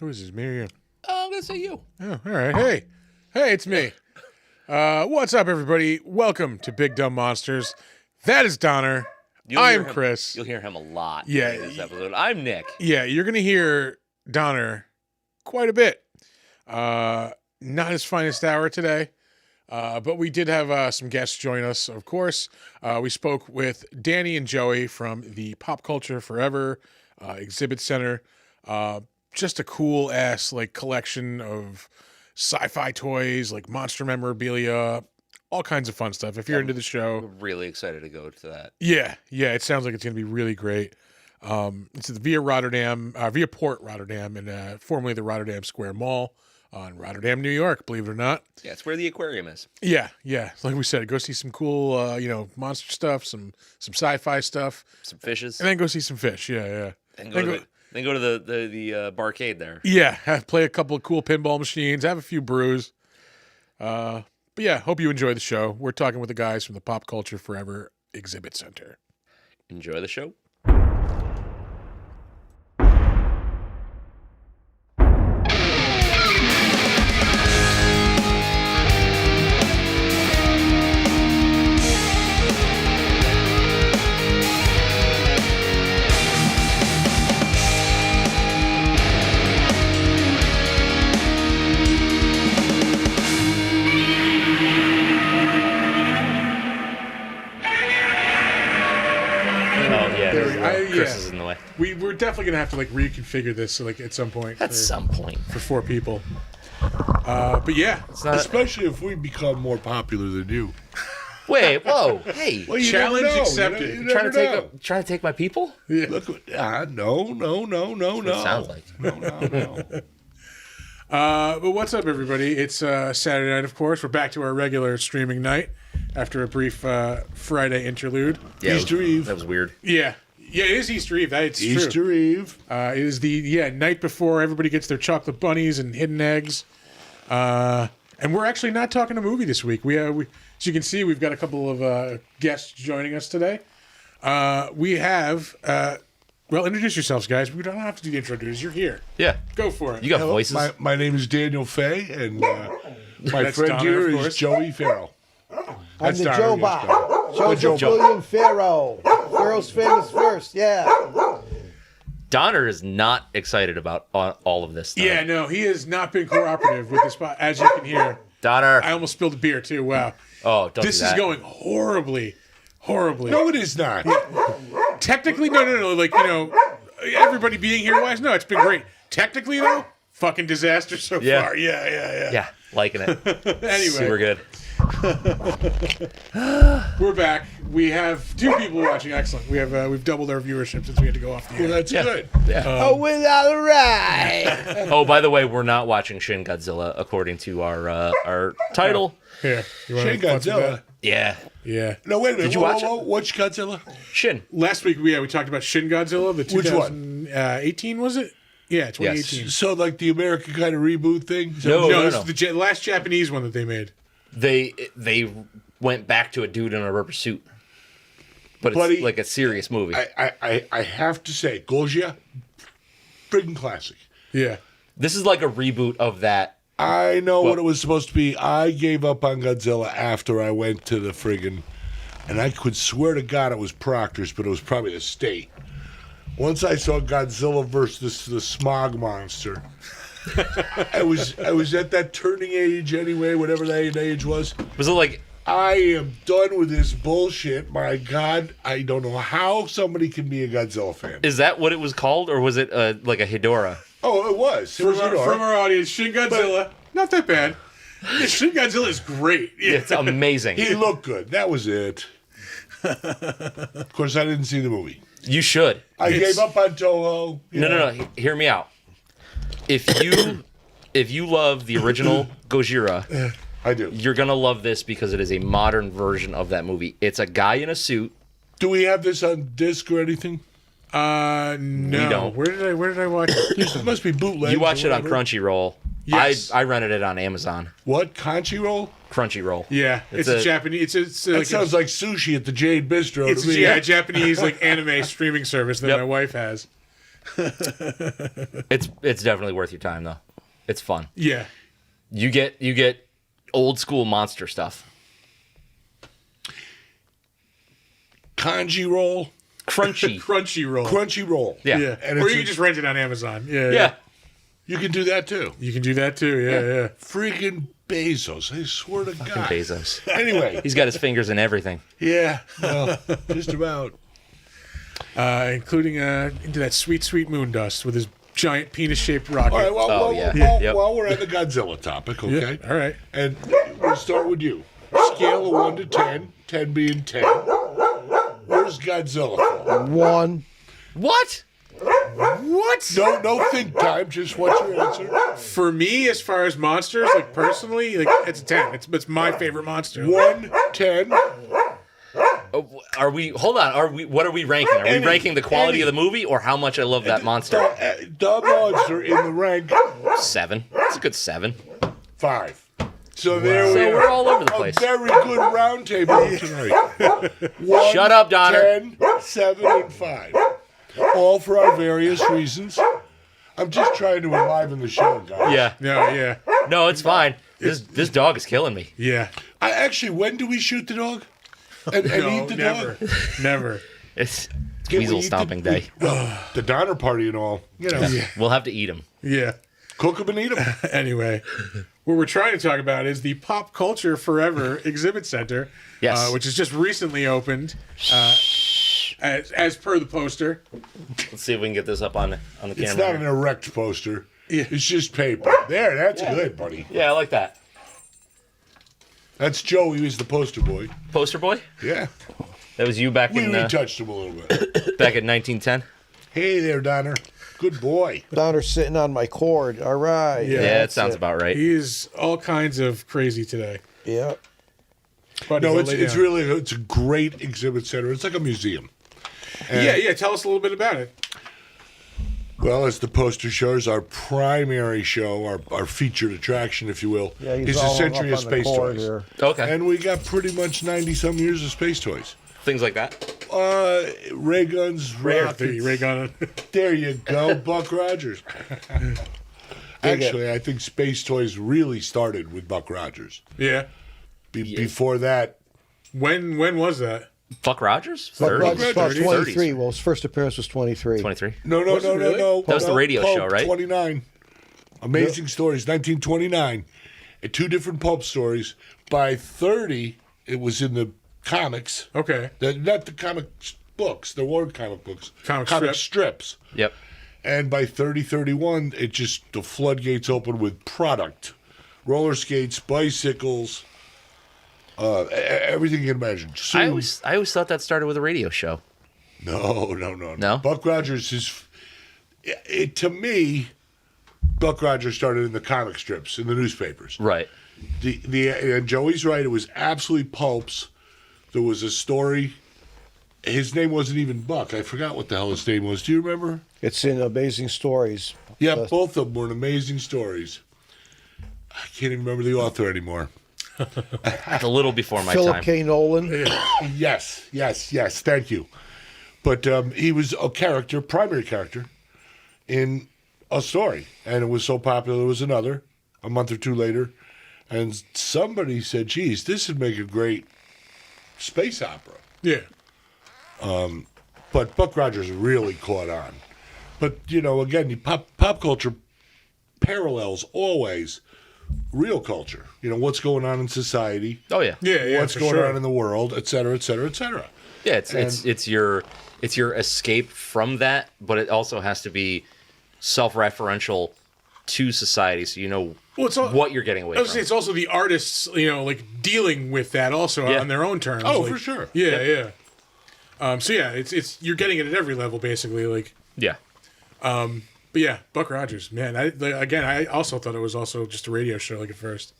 Who is this, me or you? I'm going to say you. Oh, all right. Hey, it's me. What's up, everybody? Welcome to Big Dumb Monsters. That is Donner. I'm Chris. You'll hear him a lot in this episode. I'm Nick. Yeah, you're going to hear Donner quite a bit. Not his finest hour today, but we did have some guests join us, of course. We spoke with Danny and Joey from the Pop Culture Forever Exhibit Center. Just a cool ass collection of sci-fi toys, like monster memorabilia, all kinds of fun stuff. If you're into the show, I'm really excited to go to that. Yeah, it sounds like it's going to be really great. It's at the Via Port Rotterdam, and formerly the Rotterdam Square Mall in Rotterdam, New York. Believe it or not. Yeah, it's where the aquarium is. Yeah. Like we said, go see some cool, monster stuff, some sci-fi stuff, some fishes, and then go see some fish. Yeah. Then go to the barcade there. Yeah, play a couple of cool pinball machines, have a few brews. But yeah, hope you enjoy the show. We're talking with the guys from the Pop Culture Forever Exhibit Center. Enjoy the show. Chris is in the way. We're definitely gonna have to reconfigure this at some point. At some point for 4 people. But yeah, especially if we become more popular than you. Wait, whoa, hey! Well, challenge accepted. You trying to take my people? Yeah. Look, no. It sounds like no. But what's up, everybody? It's Saturday night, of course. We're back to our regular streaming night after a brief Friday interlude. Yeah, Easter Eve. That was weird. Yeah, it is Easter Eve. It's Easter true. Eve. It is the night before everybody gets their chocolate bunnies and hidden eggs. And we're actually not talking a movie this week. We as you can see, we've got a couple of guests joining us today. We have introduce yourselves, guys. We don't have to do the intro, dudes. You're here. Yeah, go for it. You got voices. My name is Daniel Fay, and my friend Donner, here is Joey Farrell. I'm the Joe Bot. Joseph William Farrell. Farrell's famous first, yeah. Donner is not excited about all of this stuff. Yeah, no, he has not been cooperative with this spot, as you can hear. Donner. I almost spilled a beer, too. Wow. Oh, don't This do that. is going horribly. No, it is not. Technically, no. Everybody being here wise, no, it's been great. Technically, though, fucking disaster so far. Yeah. Yeah, liking it. Anyway. Super good. We're back. We have 2 people watching. Excellent. We've doubled our viewership since we had to go off the air. Well, that's good. Yeah. We're all right. Oh, by the way, we're not watching Shin Godzilla according to our title. Here, you want Shin to Godzilla. Yeah. Yeah. No, wait a minute. Did you watch it? Which Godzilla? Shin. Last week, we talked about Shin Godzilla. The Which one? 2018 was it? Yeah, 2018. Yes. So, like the American kind of reboot thing? No. This is the last Japanese one that they made. They went back to a dude in a rubber suit, but it's like a serious movie. I have to say, Gojira, friggin' classic. Yeah. This is like a reboot of that. I know what it was supposed to be. I gave up on Godzilla after I went to the friggin', and I could swear to God it was Proctor's, but it was probably the state. Once I saw Godzilla versus the smog monster, I was at that turning age anyway, whatever that age was. Was it like, I am done with this bullshit. My God, I don't know how somebody can be a Godzilla fan. is that what it was called, or was it like a Hedorah? Oh, it was. From our audience, Shin Godzilla, not that bad. Yeah, Shin Godzilla is great. Yeah. It's amazing. He looked good. That was it. Of course, I didn't see the movie. You should. I gave up on Toho. No. Hear me out. If you love the original Gojira, I do. you're gonna love this because it is a modern version of that movie. It's a guy in a suit. Do we have this on disc or anything? No. We don't. Where did I watch it? It must be bootleg. You watch it on Crunchyroll. Yes. I rented it on Amazon. What? Crunchyroll? Crunchyroll. Yeah, it's a Japanese. It's That sounds like sushi at the Jade Bistro. It's to me. a Japanese anime streaming service that my wife has. It's definitely worth your time though. It's fun. Yeah. You get old school monster stuff. Kanji roll. Crunchy. Crunchyroll. Crunchyroll. Yeah. Yeah. And Or it's you a- can just rent it on Amazon. Yeah. Yeah. You can do that too. You can do that too. Yeah. Freaking Bezos. I swear to God. Bezos. Anyway. He's got his fingers in everything. Yeah. Well, just about. Including into that sweet, sweet moon dust with his giant penis-shaped rocket. All right. Well, Oh, well, yeah. well, Yep. while we're on the Godzilla topic, Yeah, okay? all right. And we'll start with you. Scale of 1 to 10, 10 being 10. Where's Godzilla fall? 1. What? What? No think time. Just what's your answer? For me, as far as monsters, like personally, like it's a 10. It's my favorite monster. 1, 10. Are we? Hold on. What are we ranking? Are we Any- ranking the quality any- of the movie or how much I love that monster? The monster in the rank 7. It's a good 7. 5. So there we So are. we're all over the place. A very good round table tonight. 1, Shut up, Donner. 10, 7, and 5. All for our various reasons. I'm just trying to enliven the show, guys. Yeah. Yeah. No, it's fine. This dog is killing me. Yeah. When do we shoot the dog? And No, eat the never. dog? Never. It's Can we weasel eat stomping day. The Donner Party and all. You know, We'll have to eat him. Yeah. cook them and eat them. Anyway, what we're trying to talk about is the Pop Culture Forever Exhibit Center, Yes. which has just recently opened, as per the poster. Let's see if we can get this up on the camera. It's not an erect poster. Yeah. It's just paper. There, that's good, buddy. Yeah, I like that. That's Joey, who's the poster boy. Poster boy? Yeah. That was you back We in retouched him a little bit. back in 1910. Hey there, Donner. Good boy. Donner's sitting on my cord. All right. Yeah, Yeah, that that's sounds it. about right. He is all kinds of crazy today. Yeah. Buddy, No, go it's lay down. really it's a great exhibit center. It's like a museum. Yeah. Tell us a little bit about it. Well, as the poster shows, our primary show, our featured attraction, if you will, Yeah, he's is a all century up of on the space cord toys. here. Okay. And we got pretty much 90-some years of space toys. Things like that. Ray guns, rockets. Ray gun. There you go, Buck Rogers. Actually, I think space toys really started with Buck Rogers. Yeah. Before that, When was that? Buck Rogers? Buck 30s? Rogers fought 30s. 23. Well, his first appearance was 23. 23. no. Was it really? That was the radio Pulp, show, right? 29. Amazing Stories, 1929. And 2 different pulp stories. By 30, it was in the comics. Okay. Not the comic books. There were comic books. Comic strips. Yep. And by 30, 31, the floodgates opened with product. Roller skates, bicycles, everything you can imagine. I always thought that started with a radio show. No. No? Buck Rogers is, to me, Buck Rogers started in the comic strips, in the newspapers. Right. And Joey's right, it was absolutely pulps. There was a story. His name wasn't even Buck. I forgot what the hell his name was. Do you remember? It's in Amazing Stories. Yeah, both of them were amazing stories. I can't even remember the author anymore. It's a little before my Philip time. K. Nolan. Yes. Thank you. But he was a character, primary character, in a story. And it was so popular, there was another, a month or 2 later. And somebody said, geez, this would make a great space opera. Yeah. But Buck Rogers really caught on. But, again, pop culture parallels always real culture. What's going on in society, Oh yeah. Yeah. what's for going sure. on in the world, et cetera, et cetera, et cetera. Yeah, it's your escape from that, but it also has to be self-referential to society, so you know what you're getting away I was from. gonna say, it's also the artists, like dealing with that also Yeah. on their own terms. Oh, like- for sure. Yeah. So yeah, it's you're getting it at every level basically. Like, Yeah. but yeah, Buck Rogers, man. I also thought it was also just a radio show like at first.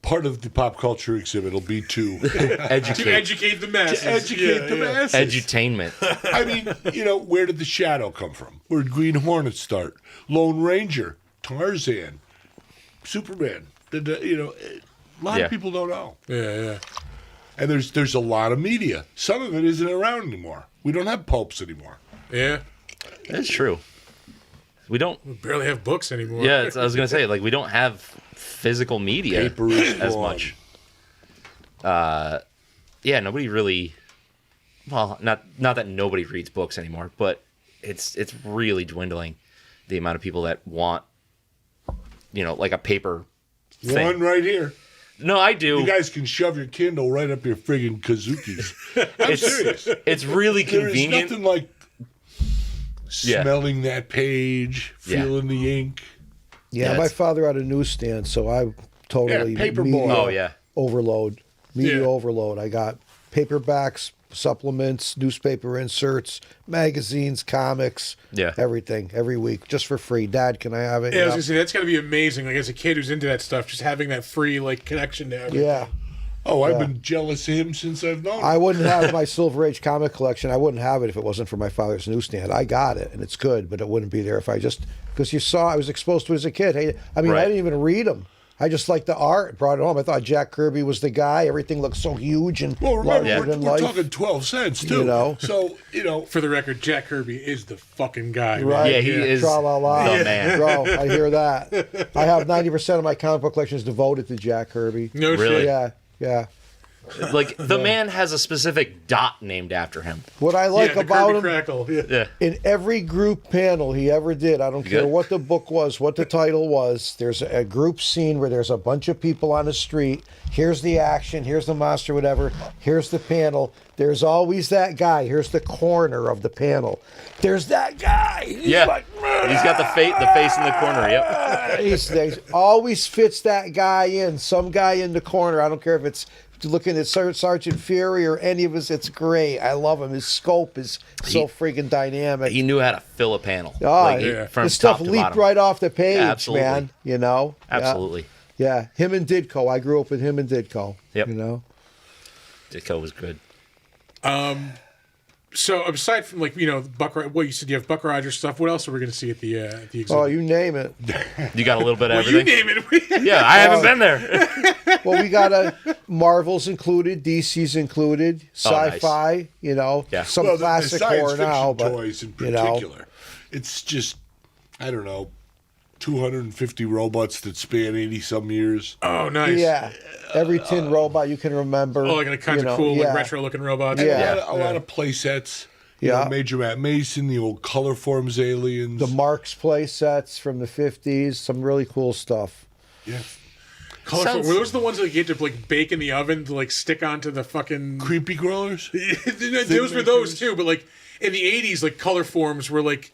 Part of the pop culture exhibit will be to To Educate. educate the masses. educate the masses. Edutainment. I mean, where did the Shadow come from? Where did Green Hornet start? Lone Ranger, Tarzan, Superman. A lot Yeah. of people don't know. Yeah. And there's a lot of media. Some of it isn't around anymore. We don't have pulps anymore. Yeah. That's true. We barely have books anymore. Yeah, I was gonna say, like, we don't have physical media Paper is as gone. much. Yeah, nobody really. Well, not that nobody reads books anymore, but it's really dwindling. The amount of people that want, like a paper thing. One right here. No, I do. You guys can shove your Kindle right up your friggin' kazookies. I'm serious. It's really There is convenient. nothing like smelling that page, feeling the ink. Yeah, Yeah, my it's- father had a newsstand, so I totally Yeah, paper media boy. Oh, yeah. overload. Media Yeah. overload. I got paperbacks, supplements, newspaper inserts, magazines, comics, Yeah. everything every week just for free. Dad, can I have it? Yeah, I was gonna say that's gotta be amazing. Like as a kid who's into that stuff, just having that free like connection to everything. Yeah. Oh, I've been jealous of him since I've known him. I wouldn't have my Silver Age comic collection. I wouldn't have it if it wasn't for my father's newsstand. I got it, and it's good, but it wouldn't be there if I just because I was exposed to it as a kid. Hey, I mean, I Right. didn't even read them. I just liked the art. Brought it home. I thought Jack Kirby was the guy. Everything looked so huge and Well, remember, larger than we're life. talking 12 cents, too. You know? So, For the record, Jack Kirby is the fucking guy. man. Right. Yeah, he is Tra-la-la. the man. Bro, I hear that. I have 90% of my comic book collection is devoted to Jack Kirby. No Really? shit. Yeah, yeah. Like, the man has a specific dot named after him. What I like the about Kirby him, Crackle. Yeah. Yeah. in every group panel he ever did, I don't care Good. what the book was, what the title was, there's a group scene where there's a bunch of people on the street. Here's the action, here's the monster, whatever. Here's the panel. There's always that guy. Here's the corner of the panel. There's that guy. He's Yeah. like, He's got the face in the corner. Yep. He always fits that guy in, some guy in the corner. I don't care if it's looking at Sergeant Fury or any of his. It's great. I love him. His scope is so freaking dynamic. He knew how to fill a panel. Oh, yeah. From This stuff top to leaped bottom. right off the page, Yeah, absolutely. man. You know? Yeah. Absolutely. Yeah. Him and Ditko. I grew up with him and Ditko. Yep. You know? Ditko was good. So aside from Buck, you said you have Buck Rogers stuff. What else are we going to see at the exhibit? Oh, you name it. You got a little bit of well, you everything. name it. Yeah, I haven't been there. Well, we got Marvel's included, DC's included, sci-fi, you know, Yeah. some well, classic the science horror fiction now, but toys in you know. particular. It's just, I don't know, 250 robots that span 80-some years. Oh, nice. Yeah, every tin robot you can remember. Oh, like a kinds you of know, cool, yeah. like retro-looking robots. Yeah. A lot of play sets. Yeah. Major Matt Mason, the old Color Forms aliens. The Marx play sets from the 50s, some really cool stuff. yeah. Colorful. Sounds- Were those the ones that you had to like bake in the oven to like stick onto the fucking? Creepy crawlers. Those were those too, but like in the '80s, like color forms were like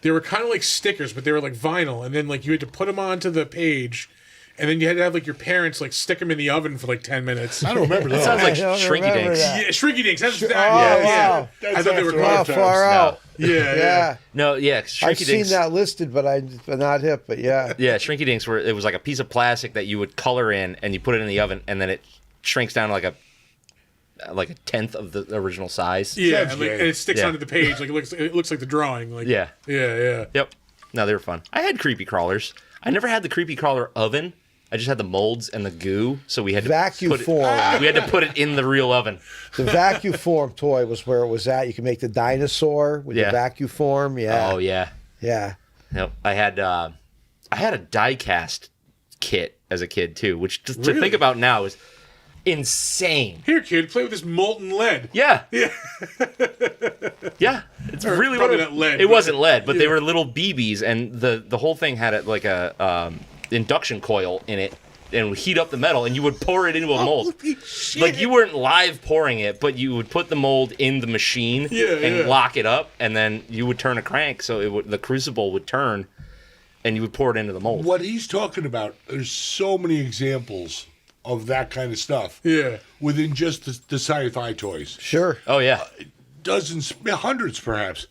they were kind of like stickers, but they were like vinyl, and then like you had to put them onto the page, and then you had to have like your parents like stick them in the oven for like 10 minutes. I don't remember those. Sounds like I don't Shrinky remember Dinks. that. Yeah, Shrinky Dinks. That's Oh, that. Yeah, wow. yeah. I thought they were That's Wow, after color far times. out. Yeah, Yeah. No, yeah, I've Shrinky seen Dinks. that listed, but but not hip, but yeah. Yeah, Shrinky Dinks, where it was like a piece of plastic that you would color in, and you put it in the oven, and then it shrinks down to like a tenth of the original size. Yeah, Sounds and, like, gay. and it sticks Yeah. onto the page. Like it looks like the drawing. Like Yeah. yeah. Yep. No, they were fun. I had creepy crawlers. I never had the creepy crawler oven. I just had the molds and the goo, so we had to Vacuum put it, form. we had to put it in the real oven. The vacuum form toy was where it was at. You can make the dinosaur with Yeah. the vacuum form. Yeah. Oh yeah. Yeah. Yep. I had a die cast kit as a kid too, which just to Really? think about now is insane. Here, kid, play with this molten lead. Yeah. Yeah. It's really probably what not lead, It but- wasn't lead, but they yeah. were little BBs, and the whole thing had like a induction coil in it, and would heat up the metal, and you would pour it into a mold. Holy shit. Like you weren't live pouring it, but you would put the mold in the machine and yeah. lock it up, and then you would turn a crank so the crucible would turn, and you would pour it into the mold. What he's talking about, there's so many examples of that kind of stuff Yeah. within just the sci-fi toys. Sure. Oh yeah, Dozens, hundreds perhaps.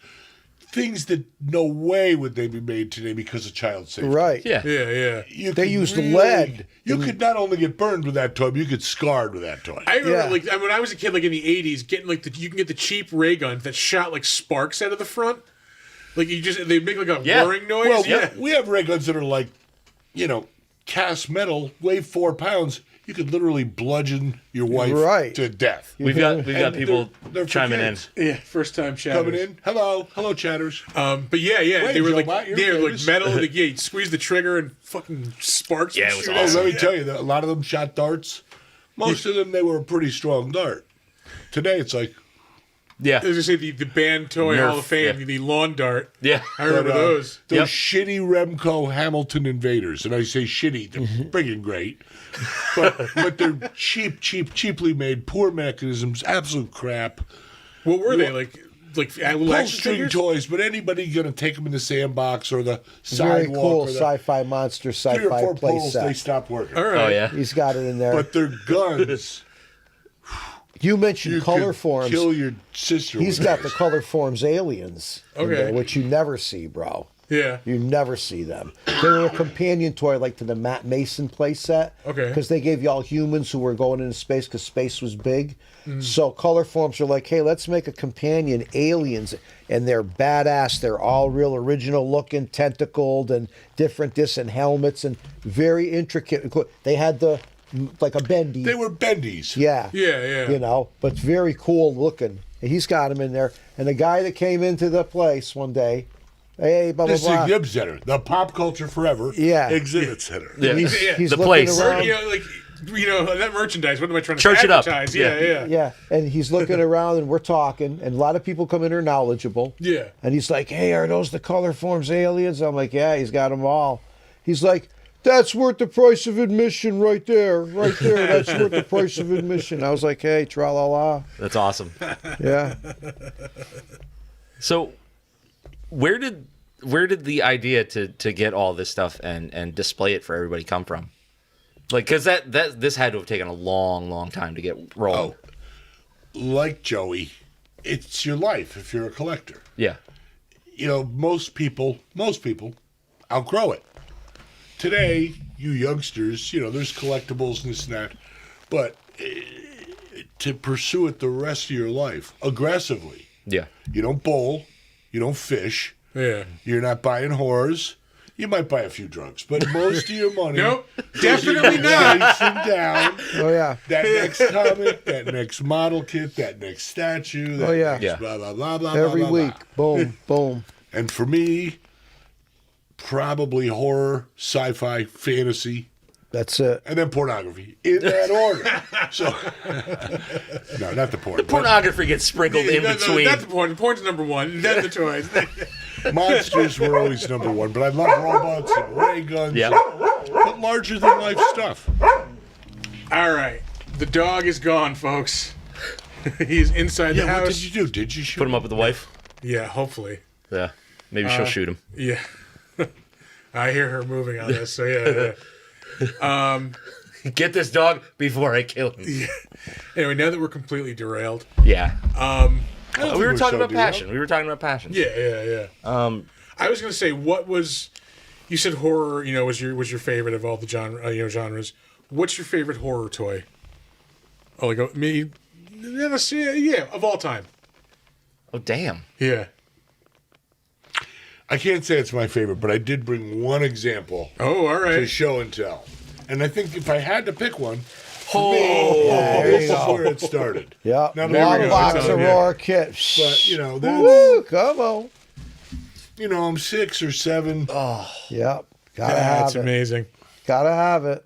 Things that no way would they be made today because of child safety. Right. yeah, Yeah. You They could used lead. You could not only get burned with that toy, but you get scarred with that toy. I remember, Yeah. like, when I was a kid, like in the '80s, getting like you can get the cheap ray guns that shot like sparks out of the front. Like they make like a Yeah. whirring noise. Well, yeah. we have ray guns that are like, cast metal, weigh 4 pounds. you could literally bludgeon your wife Right. to death. We've got And people they're for chiming in. kids. Yeah, first time chatters. Coming in. Hello, chatters. But yeah, Wait, they were Joe, like, Matt, you're they were like famous. metal. Like, yeah, you squeeze the trigger and fucking sparks. Yeah, would it was shoot Hey, out. awesome. let me tell you, that a lot of them shot darts. Most of them, they were a pretty strong dart. Today, it's like, Yeah. I was gonna say the band toy Nerf, Hall of Fame, yeah. the lawn dart. Yeah. I remember but, those. Those Yep. shitty Remco Hamilton Invaders, and I say shitty, they're friggin' great, but they're cheaply made, poor mechanisms, absolute crap. What were they like? Like Pull action string figures? toys, but anybody gonna take them in the sandbox or the Very sidewalk cool or the sci-fi monster 3 or sci-fi 4 play pulls, they set. stopped working. All right. Oh yeah. He's got it in there. But their guns, You mentioned you color could forms. kill your sister. He's with got the those. color forms aliens, in Okay. there, which you never see, bro. Yeah. You never see them. They were a companion toy, like to the Matt Mason play set. Okay. Because they gave you all humans who were going into space because space was big. Mm. So color forms are like, hey, let's make a companion aliens, and they're badass. They're all real original looking, tentacled, and different and helmets, and very intricate. They had the like a bendy. They were bendies. Yeah. Yeah. You know, but very cool looking. He's got him in there. And the guy that came into the place one day, hey, blah, blah, This blah. exhibit center, the Pop Culture Forever Yeah. exhibit center. Yeah. He's, Yeah. he's The looking place. around. You know, like that merchandise. What am I trying to Church it up. advertise? Yeah. Yeah. Yeah, and he's looking around, and we're talking, and a lot of people come in here knowledgeable. Yeah. And he's like, hey, are those the color forms aliens? I'm like, yeah, he's got them all. He's like, that's worth the price of admission right there. Right there, that's worth the price of admission. I was like, hey, tra-la-la. That's awesome. Yeah. So, where did the idea to get all this stuff and display it for everybody come from? Like, because this had to have taken a long time to get rolling. Oh, like Joey, it's your life if you're a collector. Yeah. You know, most people outgrow it. Today, you youngsters, you know, there's collectibles and this and that, but to pursue it the rest of your life aggressively, Yeah. you don't bowl, you don't fish, Yeah. you're not buying whores. You might buy a few drugs, but most of your money Nope. Definitely not. chasing down Oh, yeah. that next comic, that next model kit, that next statue, that Oh, yeah. next Yeah. blah, blah, blah, blah, Every blah, blah, week, blah. boom, boom. And for me, probably horror, sci-fi, fantasy, That's it. and then pornography in that order. So, no, not the porn. but Pornography gets sprinkled in between. That's the point. The point's number one. Then the toys. monsters were always number one, but I love robots and ray guns. Yeah. But larger than life stuff. All right. The dog is gone, folks. He's inside the Yeah, what house. did you do? Did you shoot Put him up with the wife. Yeah, hopefully. Yeah. Maybe she'll shoot him. Yeah. I hear her moving on this, so yeah. Get this dog before I kill him. Anyway, now that we're completely derailed. Yeah. I don't We were think talking so about passion. We were talking about passion. Yeah. I was gonna say, what was? You said horror. You know, was your favorite of all the genres. What's your favorite horror toy? Oh, like me. Yeah, of all time. Oh damn. Yeah. I can't say it's my favorite, but I did bring one example Oh, all to right. show and tell. And I think if I had to pick one, There this you is go. where it started. Yeah. Now, There we Long go. box It's of on, yeah. roar kit. But, you know, that's, Woo, come on. you know, I'm 6 or 7. Yep. Gotta That's have it. amazing. Gotta have it.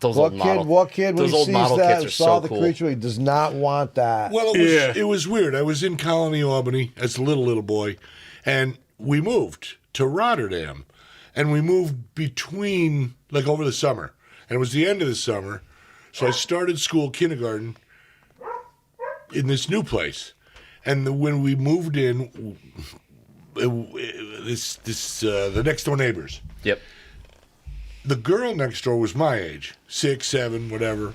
Those What old model. what kid when Those he old sees model that kits and are saw so the cool. creature, he does not want that. Well, Yeah. it was weird. I was in Colony, Albany as a little boy, and we moved to Rotterdam. And we moved between, like, over the summer. And it was the end of the summer. So I started school, kindergarten, in this new place. And when we moved in, the next door neighbors. Yep. The girl next door was my age, 6, 7, whatever.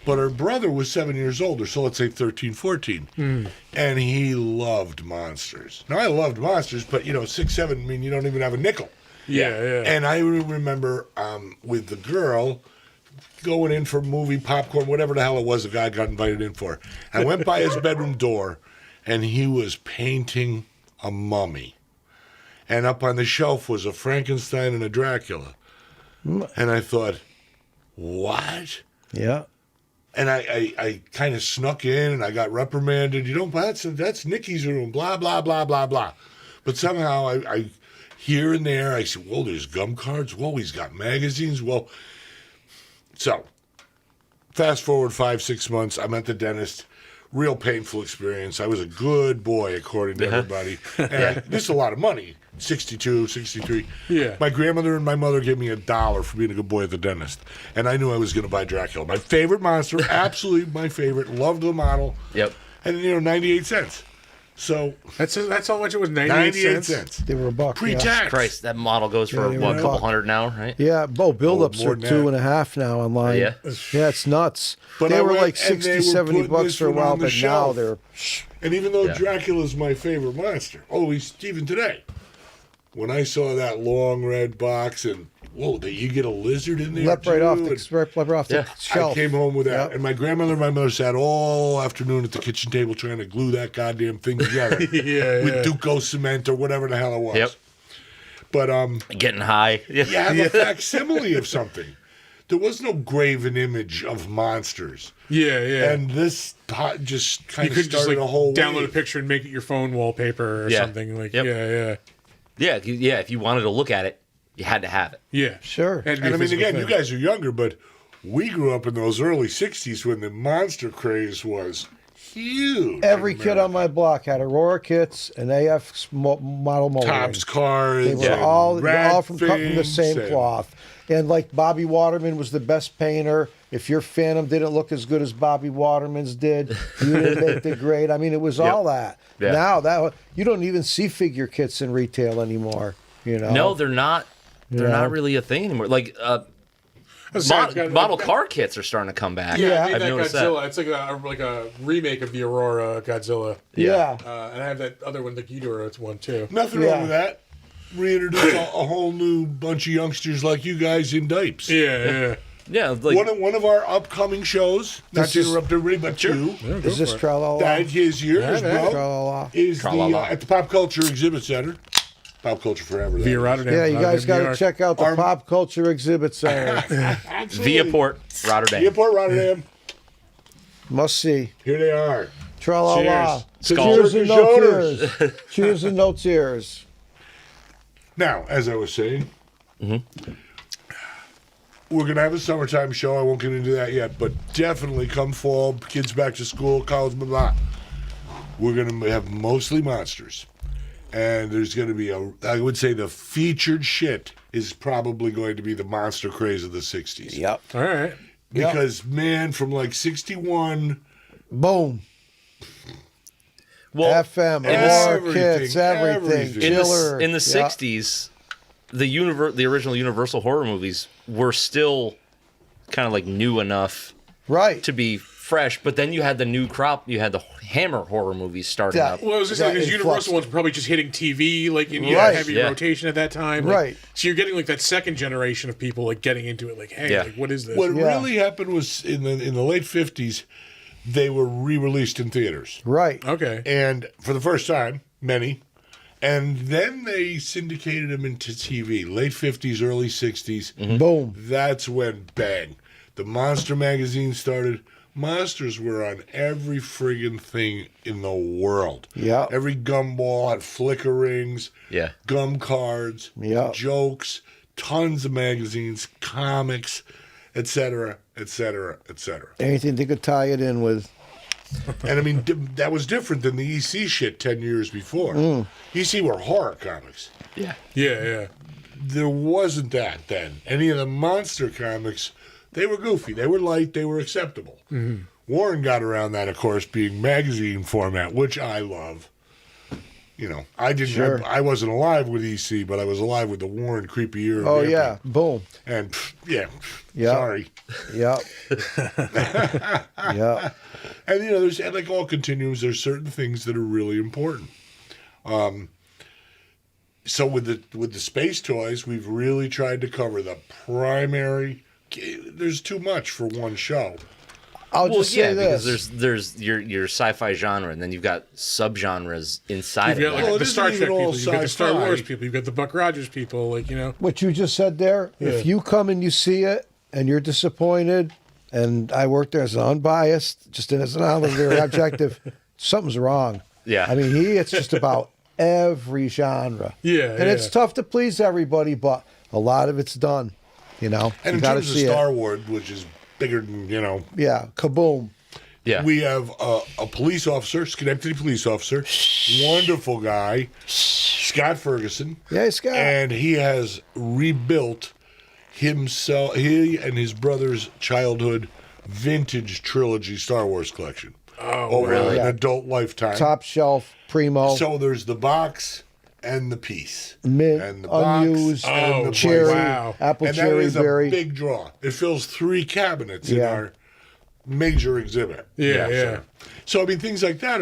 But her brother was 7 years older, so let's say 13, 14. And he loved monsters. Now, I loved monsters, but, 6, 7, I mean, you don't even have a nickel. Yeah. And I remember with the girl going in for movie, popcorn, whatever the hell it was the guy got invited in for. I went by his bedroom door, and he was painting a mummy. And up on the shelf was a Frankenstein and a Dracula. And I thought, what? Yeah. And I kind of snuck in and I got reprimanded. That's Nikki's room, blah, blah, blah, blah, blah. But somehow I here and there, I said, whoa, there's gum cards. Whoa, he's got magazines. Whoa. So, fast forward 5-6 months, I'm at the dentist. Real painful experience. I was a good boy, according to everybody. And this is a lot of money. 62, 63. Yeah. My grandmother and my mother gave me $1 for being a good boy at the dentist. And I knew I was going to buy Dracula. My favorite monster, absolutely my favorite. Loved the model. Yep. And, 98 cents. So, That's how much it was. 98 cents. They were a buck. Pre-tax. Christ, that model goes for they what, were a couple buck. hundred now, right? Yeah, build-ups more are than 2.5 now online. Yeah. Yeah, it's nuts. But they I were went like and they 60, were 70 putting bucks this for a one on while, the but now shelf. they're... And even though Yeah. Dracula's my favorite monster, even today, when I saw that long red box and, whoa, you get a lizard in there, Leapt right off too? the, And right off the Yeah. shelf. I came home with that. Yep. And my grandmother and my mother sat all afternoon at the kitchen table trying to glue that goddamn thing together with Duco cement or whatever the hell it was. Yep. But Getting high. you have a facsimile of something. There was no graven image of monsters. Yeah, yeah. And this just kind you of could just started like a whole download wave. a picture and make it your phone wallpaper or Yeah. something. Like, Yep. yeah. Yeah, if you wanted to look at it, you had to have it. Yeah. Sure. Had to be And a I mean, physical again, you thing. guys are younger, but we grew up in those early 60s when the monster craze was huge. Every in kid America. on my block had Aurora kits and AF model molding. Tops cars. They were and all rat from cut from the things same and- cloth. And like Bobby Waterman was the best painter. If your Phantom didn't look as good as Bobby Waterman's did, you didn't make the grade. I mean, it was all that. Yeah. Now that you don't even see figure kits in retail anymore. You know? No, they're not. They're Yeah. not really a thing anymore. Like model car kits are starting to come back. Yeah, I Yeah. made I've that noticed Godzilla. that. It's like a remake of the Aurora Godzilla. Yeah. And I have that other one, the Ghidorah one too. Nothing Yeah. wrong with that. Reintroduce a whole new bunch of youngsters like you guys in diapers. Yeah. Yeah, like One of our upcoming shows, not This to is- interrupt everybody, but two, Is this Tralala? that is yours, Yeah, bro, Tralala. is Tra-la-la. at the Pop Culture Exhibit Center. Pop Culture Forever. that Via is. Rotterdam. Yeah, you guys Rotterdam, got New to York. check out the Our- Pop Culture Exhibit Center. Absolutely. Viaport, Rotterdam. Viaport, Rotterdam. Must see. Here they are. Tra-la-la. Cheers. Cheers Skull. and no Shoulders. tears. Cheers and no tears. Now, as I was saying, Mm-hmm. we're going to have a summertime show. I won't get into that yet, but definitely come fall, kids back to school, college, blah, blah. We're going to have mostly monsters. And there's going to be I would say the featured shit is probably going to be the monster craze of the 60s. Yep. All right. Because, man, from like 61, Boom. Well, FM, everything, more kits, everything. everything. Chiller. in the Yeah. 60s, the original Universal horror movies were still kind of like new enough Right. to be fresh, but then you had the new crop. You had the Hammer horror movies starting Yeah. up. Well, I was just That saying, because influx. Universal ones were probably just hitting TV, like in Right. heavy Yeah. rotation at that time. Like, Right. So you're getting like that second generation of people like getting into it. Like, hey, Yeah. like what is this? what Yeah. really happened was in the late 50s, they were re-released in theaters. Right. Okay. And for the first time, many. And then they syndicated them into TV. Late 50s, early 60s. Boom. That's when, bang, the Monster magazine started. Monsters were on every friggin' thing in the world. Yeah. Every gumball had flicker rings, Yeah. gum cards, Yeah. jokes, tons of magazines, comics, etc., etc., etc. Anything they could tie it in with. And I mean, that was different than the EC shit 10 years before. EC were horror comics. Yeah. Yeah. There wasn't that then. Any of the monster comics, they were goofy. They were light. They were acceptable. Warren got around that, of course, being magazine format, which I love. You know, I didn't. Sure. I wasn't alive with EC, but I was alive with the Warren creepy era. Oh, yeah. Boom. And yeah, Yeah. sorry. Yep. Yep. And you know, there's and like all continuums. There's certain things that are really important. So with the space toys, we've really tried to cover the primary. There's too much for one show. I'll Well, just yeah, say this. because there's your sci-fi genre, and then you've got subgenres inside You've of got that. like Well, it the isn't Star even Trek all people, you've got the Star sci-fi. Wars people, you've got the Buck Rogers people, like, you know. What you just said there, if you come and you see it, and you're disappointed, and I work there as an unbiased, just as an very objective, something's wrong. Yeah. I mean, it's just about every genre. Yeah, and it's tough to please everybody, but a lot of it's done. You know, And you in gotta terms of see Star it. Wars, which is bigger than, Yeah, kaboom. Yeah. we have a police officer, Schenectady police officer, wonderful guy, Scott Ferguson. Yeah, Scott. And he has rebuilt himself, he and his brother's childhood vintage trilogy Star Wars collection. Over really? an Yeah. adult lifetime. Top shelf, primo, So there's the box and the piece. mint, And the box unused, and the cherry, place. Wow. apple And that cherry is berry. a big draw. It fills 3 cabinets in Yeah. our major exhibit. Yeah, yeah. center. So I mean, things like that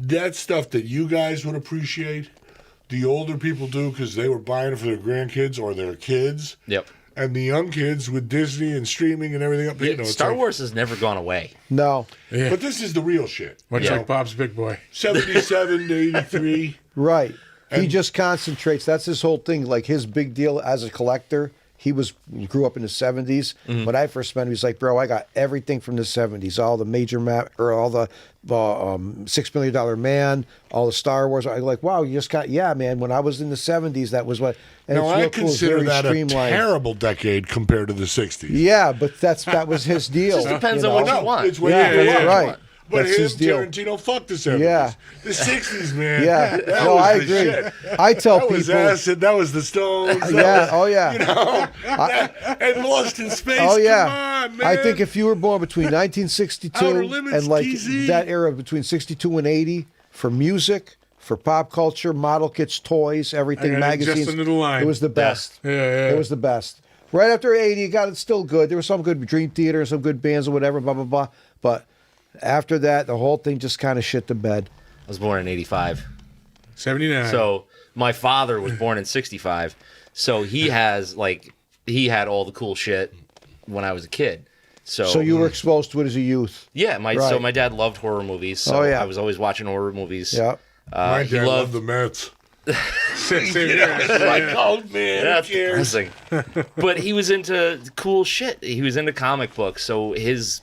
that's stuff that you guys would appreciate. The older people do because they were buying it for their grandkids or their kids. Yep. And the young kids with Disney and streaming and everything up. It's Star like- Wars has never gone away. No, Yeah. But this is the real shit. Much Yeah. like Bob's Big Boy. 77 to 83. right. He And- just concentrates. That's his whole thing. Like his big deal as a collector. He grew up in the 70s. Mm-hmm. When I first met him, he's like, bro, I got everything from the 70s, all the major map or all the $6 Million Man, all the Star Wars. I'm like, wow, you just got, yeah, man. When I was in the 70s, that was what. And Now, it's I real cool. It's consider very that a streamlined. terrible decade compared to the 60s. Yeah, but that was his deal. Just depends you on what know? you want. It's what Yeah, you yeah, want. right. But That's him, his deal. Tarantino, fuck the 70s. Yeah. The 60s, man. Yeah, That no, was I the agree. shit. I tell That was people. acid. That was the Stones. That Yeah, was, oh yeah. You know, and Lost in Space. Oh yeah, Come on, man. I think if you were born between Outer 1962 Limits, and like DZ. that era between 62 and 80 for music, for pop culture, model kits, toys, everything, I got it just magazines, under the line. it was the best. Yeah, yeah. It was the best. Right after 80, it got it still good. There was some good Dream Theater, some good bands or whatever, blah blah blah. But after that, the whole thing just kind of shit the bed. I was born in 85. 79. So my father was born in 65. So he had all the cool shit when I was a kid. So you were exposed to it as a youth. Yeah, so Right. my dad loved horror movies. So Oh, yeah. I was always watching horror movies. Yeah. My he dad loved loved the Mets. Same here, actually, Like, yeah. oh man, That's who cares? depressing. But he was into cool shit. He was into comic books. So his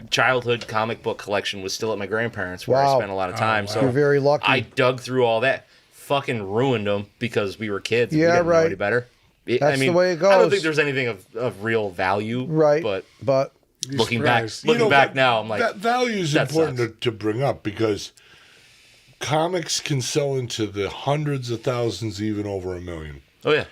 childhood comic book collection was still at my grandparents, where I Wow. spent a lot of time. So You're very lucky. I dug through all that. Fucking ruined them because we were kids. Yeah, we didn't right. know any better. That's the way it I don't goes. think there's anything of real value. Right. But Be looking back, surprised. looking back that- now, I'm like, that value is that important sucks. to bring up because comics can sell into the hundreds of thousands, even over 1 million. oh yeah,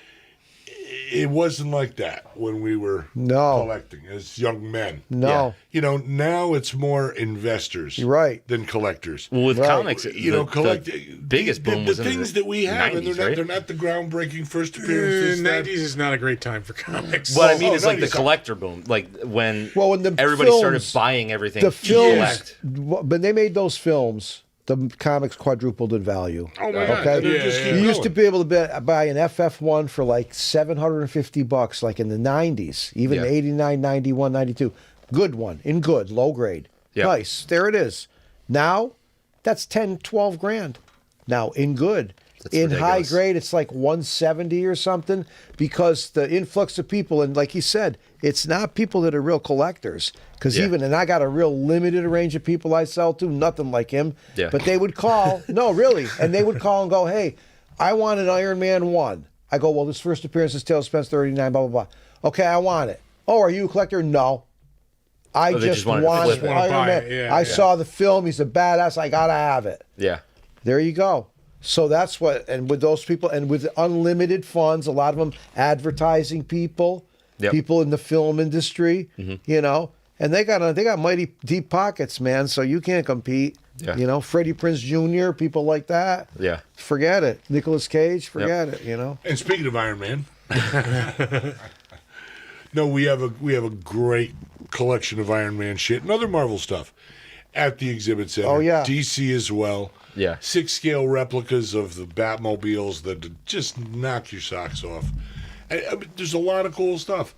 It wasn't like that when we were No. collecting as young men. No. You know, now it's more investors You're right. than collectors. well, with Right. comics, You know, collect the biggest the boom was in things the that we have, 90s, and they're right? not the groundbreaking first appearances. that- 90s is not a great time for comics. What I mean is like the 90s. collector boom, like when Well, when the everybody started films- buying everything. The to films, collect. when they made those films, the comics quadrupled in value. Oh my God! Okay, and they're just Yeah, keep you used going. to be able to buy an FF1 for like $750, like in the 90s, even Yeah. 89, 91, 92. Good one, in good, low grade. Yep. Nice. There it is. Now, that's 10, 12 grand. Now, in good. That's in high ridiculous. grade, it's like 170 or something because the influx of people, and like you said, it's not people that are real collectors. Because Yeah. and I got a real limited range of people I sell to, nothing like him. Yeah. But they would call, no, really, and they would call and go, hey, I want an Iron Man 1. I go, well, this first appearance is Tail Spence 39, blah, blah, blah. Okay, I want it. Oh, are you a collector? No. I Oh, they just just wanted to want flip it. Wanna Iron buy Man. it, yeah, I yeah. saw the film. He's a badass. I got to have it. Yeah. There you go. So that's what, and with those people, and with unlimited funds, a lot of them advertising people, Yep. people in the film industry, you know, and they got mighty deep pockets, man. So you can't compete. Yeah. You know, Freddie Prinze Jr., people like that. Yeah. Forget it. Nicolas Cage, forget it. You know. And speaking of Iron Man, no, we have a great collection of Iron Man shit and other Marvel stuff at the exhibit center. Oh, yeah. DC as well. Yeah. 6-scale replicas of the Batmobiles that just knock your socks off. I mean, there's a lot of cool stuff.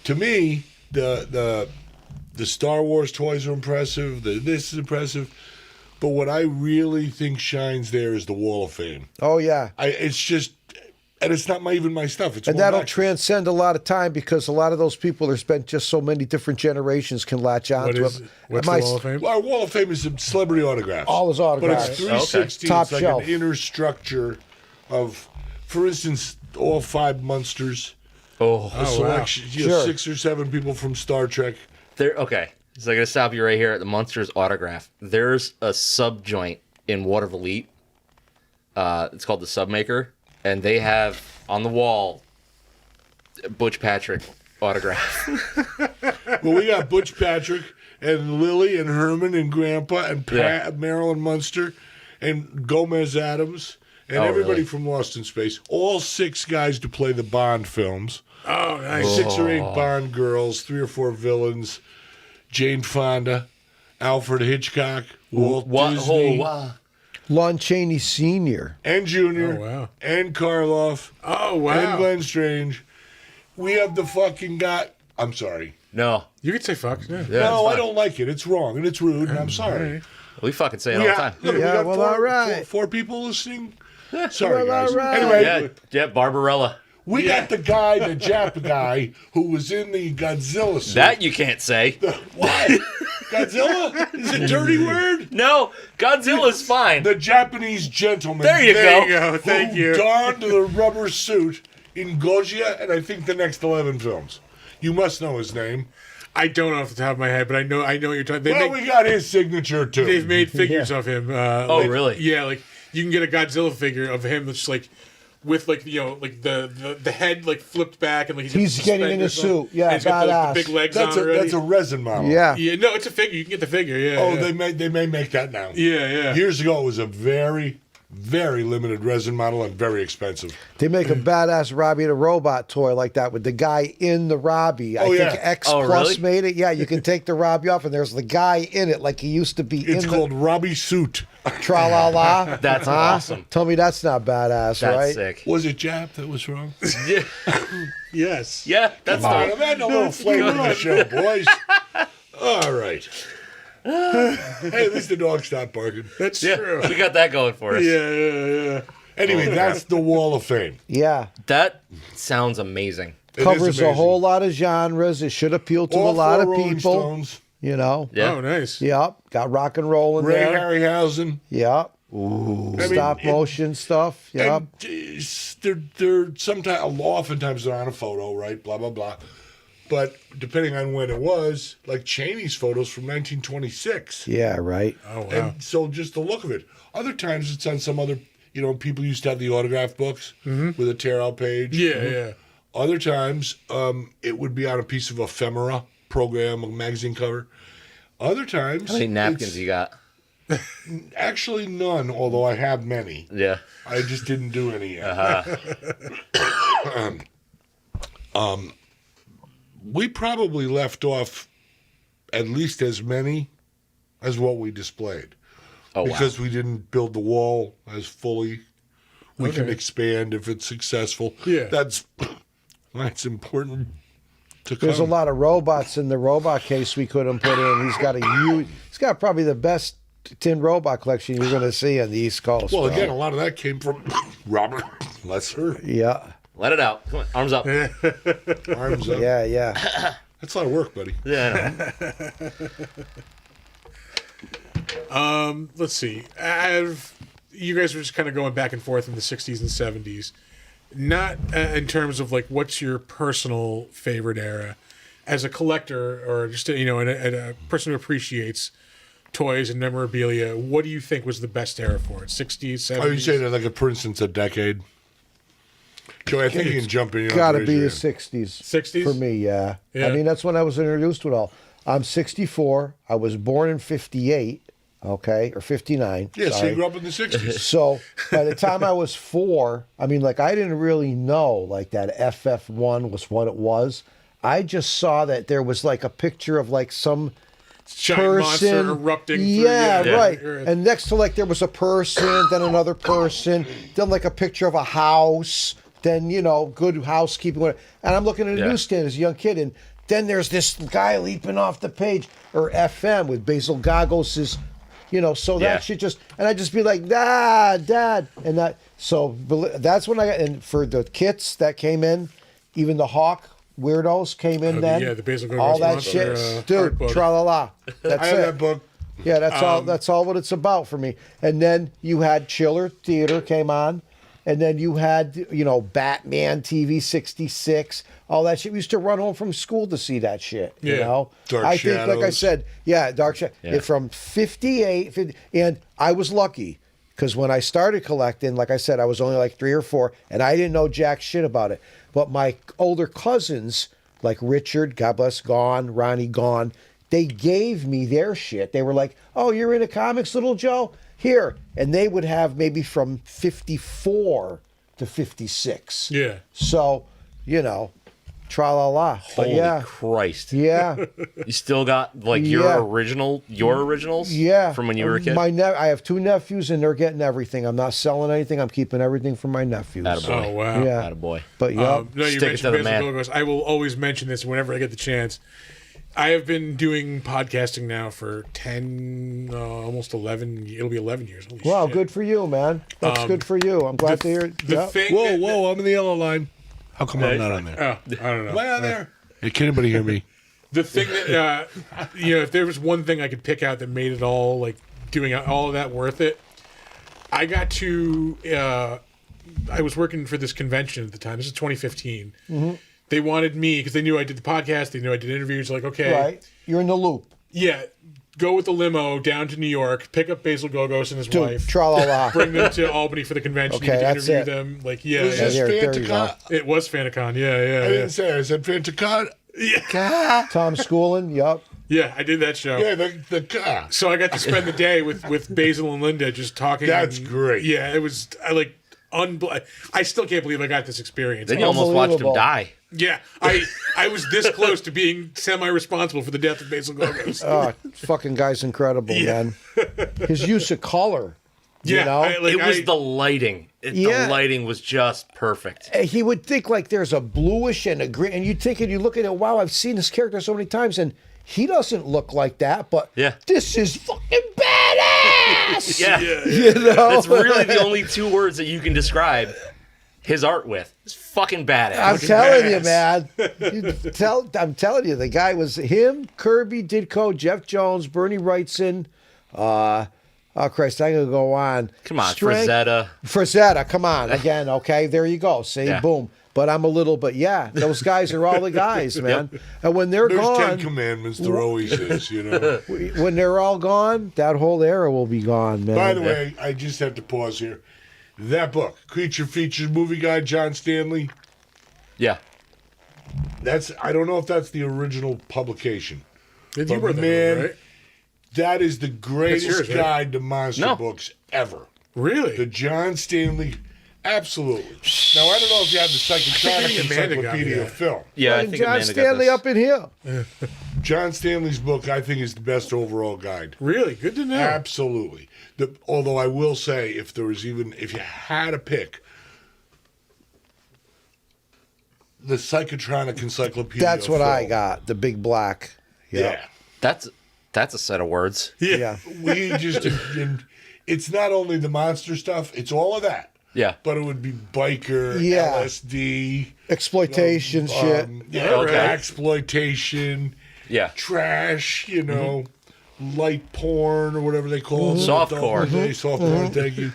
To me, the Star Wars toys are impressive. This is impressive. But what I really think shines there is the Wall of Fame. Oh yeah. It's just and it's not even my stuff. It's And more that'll Max's. transcend a lot of time because a lot of those people there's been just so many different generations can latch on What to is it. what's My- the Wall of Fame? Our Wall of Fame is celebrity autographs. All his autographs. But it's Okay. 360. Top It's like shelf. an inner structure of, for instance, all 5 Munsters. Oh, A selection, you know, Sure. 6 or 7 people from Star Trek. okay. So I'm gonna stop you right here at the Munsters autograph. There's a sub joint in Water of Elite. It's called the Submaker, and they have on the wall Butch Patrick autograph. Well, we got Butch Patrick and Lily and Herman and Grandpa and Marilyn Munster and Gomez Adams and everybody really? from Lost in Space. All 6 guys to play the Bond films. Oh, nice. 6 or 8 Bond girls, 3 or 4 villains. Jane Fonda, Alfred Hitchcock, Walt Disney, Lon Chaney Sr. and Jr. Oh, wow. and Karloff Oh, and wow. Glenn Strange. We have the fucking guy. I'm sorry. No, You could say fuck. Yeah. yeah, No, it's I fine. don't like it. It's wrong and it's rude. And I'm sorry. We fucking say it all We the got, time. look, we Yeah, got well, 4, all right. 4 people listening. Sorry, Well, all guys. right. Anyway, Yeah, Barbarella. we got the guy, the Jap guy, who was in the Godzilla suit. That you can't say. What? Godzilla? Is it a dirty word? No, Godzilla's fine. The Japanese gentleman. There you There go. you go. Thank who you. donned the rubber suit in Gojira and I think the next 11 films. You must know his name. I don't know off the top of my head, but I know what you're talking. Well, we got his signature too. They've made figures of him. Oh, really? Yeah, like you can get a Godzilla figure of him that's like with like like the head like flipped back and like He's got getting in a suspenders on. suit. Yeah, And he's got badass. the big legs that's on already. that's a resin model. Yeah. Yeah, no, it's a figure. You can get the figure. Yeah. Oh, yeah. they may make that now. Yeah. Years ago, it was a very, very limited resin model and very expensive. They make a badass Robbie the Robot toy like that with the guy in the Robbie. I Oh, think yeah. X Oh, Plus really? made it. Yeah, you can take the Robbie off and there's the guy in it like he used to be It's in called Robbie Suit. the tra-la-la. That's awesome. Tell me that's not badass, That's right? sick. Was it Jap that was wrong? Yeah, Yes. yeah, that's Come on, the I'm adding a little flavor to the show, boys. All right. Hey, at least the dog stopped barking. That's yeah. true. We got that going for us. Yeah. Anyway, that's the Wall of Fame. Yeah. That sounds amazing. It is Covers a amazing. whole lot of genres. It should appeal to All a lot 4 of Rolling people. Stones. You know? Yeah. Oh, nice. Yep. Got rock and roll in Ray there. Harryhausen. Yep. I mean, Stop motion stuff. Yep. And they're sometimes, oftentimes they're on a photo, right? Blah blah blah. But depending on when it was, like Cheney's photos from 1926. Yeah, right. Oh, wow. And so just the look of it. Other times it's on some other, people used to have the autograph books with a tear out page. Yeah. Other times it would be on a piece of ephemera program, a magazine cover. Other times, How many napkins it's you got? actually none, although I have many. Yeah. I just didn't do any yet. We probably left off at least as many as what we displayed. Oh, wow. Because we didn't build the wall as fully. We can Okay. expand if it's successful. Yeah. That's why it's important to come. There's a lot of robots in the robot case we couldn't put in. He's got probably the best tin robot collection you're going to see on the East Coast. Well, bro. again, a lot of that came from Robert Lesser. Yeah. Let it out. Come on, arms up. Yeah, Arms up. Yeah. That's a lot of work, buddy. I know. Let's see. You guys were just kind of going back and forth in the 60s and 70s. Not in terms of like what's your personal favorite era as a collector or just a person who appreciates toys and memorabilia. What do you think was the best era for it? 60s, 70s? Are you saying that, like, for instance, a decade? Joey, I think you can jump in. Got to raise be your the hand. 60s. 60s? For me, yeah. Yeah. I mean, that's when I was introduced to it all. I'm 64. I was born in 58, okay, or 59. Yeah, so sorry. you grew up in the 60s. So by the time I was 4, I mean, like, I didn't really know, like, that FF1 was what it was. I just saw that there was, like, a picture of, like, some Giant monster person erupting through, yeah, right. Earth. And next to, like, there was a person, then another person, then, like, a picture of a house, then, good housekeeping. Whatever. And I'm looking at a Yeah. newsstand as a young kid, and then there's this guy leaping off the page, or FM with Basil Gagos' so Yeah. that shit just, and I'd just be like, Dad, and that, So that's when I got, and for the kits that came in, even the Hawk weirdos came in then. Yeah, the Basil Gogos all that Monster, shit, dude. art book. Tra la la. That's I have it. that book. Yeah, that's all. That's all what it's about for me. And then you had Chiller Theater came on, and then you had Batman TV 66, all that shit. We used to run home from school to see that shit. You Yeah. know, Dark I think, like I Shadows. said, yeah, Dark Shadows. Yeah. From 58, 50, and I was lucky because when I started collecting, like I said, I was only like 3 or 4, and I didn't know jack shit about it. But my older cousins, like Richard, God bless, gone, Ronnie, gone. They gave me their shit. They were like, "Oh, you're into comics, little Joe? Here." And they would have maybe from 54 to 56. Yeah. So, tra la la. But Holy yeah. Christ. Yeah. You still got like Yeah. your originals? Yeah. From when you were a kid? I have 2 nephews and they're getting everything. I'm not selling anything. I'm keeping everything for my nephews. Attaboy. Oh, wow. Yeah. Attaboy. But yeah. No, you Stick it mentioned to the Basil man. Gogos. I will always mention this whenever I get the chance. I have been doing podcasting now for 10, almost 11. It'll be 11 years. Holy Wow, shit. good for you, man. That's good for you. I'm glad to hear it. The Yeah. thing Whoa, that- whoa! I'm in the yellow line. How come I'm not on there? Oh, I don't know. Am I on there? Hey, can anybody hear me? The thing that if there was one thing I could pick out that made it all like doing all of that worth it, I got to. I was working for this convention at the time. This is 2015. Mm-hmm. They wanted me because they knew I did the podcast. They knew I did interviews. Like, okay, Right. You're in the loop. yeah, go with the limo down to New York, pick up Basil Gogos and his Dude, wife, tra la la. bring them to Albany for the convention. Okay, you get to that's interview it. them. Like, Was yeah, this there you go. Fanticon? it was Fanticon. Yeah, I yeah, didn't say it. I said Fanticon. Tom Schoolin, yup. yeah. I did that show. Yeah, the car. So I got to spend the day with Basil and Linda just talking. That's and- great. Yeah, it was I still can't believe I got this experience. Then you almost watched him Unbelievable. die. Yeah, I was this close to being semi-responsible for the death of Basil Gogos. Oh, fucking guy's incredible, man. His use of color. yeah, you know? It was the lighting. Yeah. The lighting was just perfect. He would think like there's a bluish and a green, and you'd think, and you look at it, wow, I've seen this character so many times, and he doesn't look like that, but Yeah. this is fucking badass. Yeah. You know? That's really the only 2 words that you can describe his art with. It's fucking badass. I'm telling you, badass. man. I'm telling you, the guy was him, Kirby, Ditko, Jeff Jones, Bernie Wrightson. Oh Christ, I could go on. Come on, Strength- Frazetta. Frazetta, come on. Again, okay, there you go. See, Yeah. boom. But I'm a little, but yeah, those guys are all the guys, man. And when they're There's gone, 10 commandments. There always is, you know. when they're all gone, that whole era will be gone, man. By the way, I just have to pause here. That book, Creature Features Movie Guide, John Stanley. Yeah. I don't know if that's the original publication. Did But you wrote that man, one, right? That is the greatest yours, right? guide to monster No. books ever. Really? The John Stanley, absolutely. Now I don't know if you have the Psychotronic think Amanda got me Encyclopedia that. of Film. Yeah, I And think John Amanda Stanley got this. up in here. John Stanley's book, I think, is the best overall guide. Really? Good to know. Absolutely. Although I will say, if you had to pick the Psychotronic Encyclopedia, That's of what I Film, got. The big black. Yeah, That's a set of words. Yeah. we just it's not only the monster stuff; it's all of that. Yeah. But it would be biker, Yeah. LSD, Exploitation shit. yeah, Okay. exploitation, Yeah. trash, light porn or whatever they call it. Softcore. Soft porn, thank you.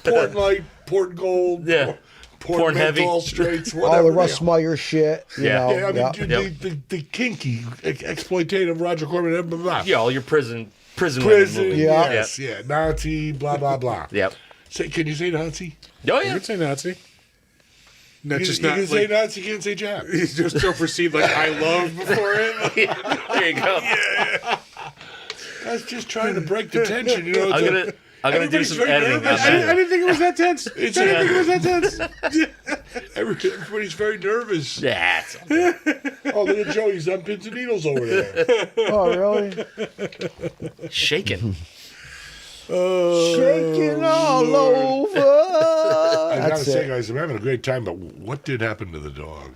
Port light, port gold, Yeah. port heavy. menthol straights, whatever. All the they Russ are. Meyer shit. You Yeah. know, Yeah, I mean, yeah. dude, the kinky, exploitative Roger Corman, blah, blah, blah. Yeah, all your prison women Prison, movies. Yeah. yes, yeah. Nazi, blah, blah, blah. Yep. Can you say Nazi? Oh You yeah. could say Nazi. No, You just can not say like, Nazi, you can't say Jap. you just don't proceed like I love before it. There you go. I was just trying to break the tension, you know. I'm gonna do Everybody's some very editing on nervous. I that. didn't think it was that tense. I didn't think it was that tense. Everybody's very nervous. Yeah. it's okay. Oh, look at Joe. He's on pins and needles over there. Oh, really? Shaking. Shaking all over. I gotta That's say, it. guys, I'm having a great time, but what did happen to the dog?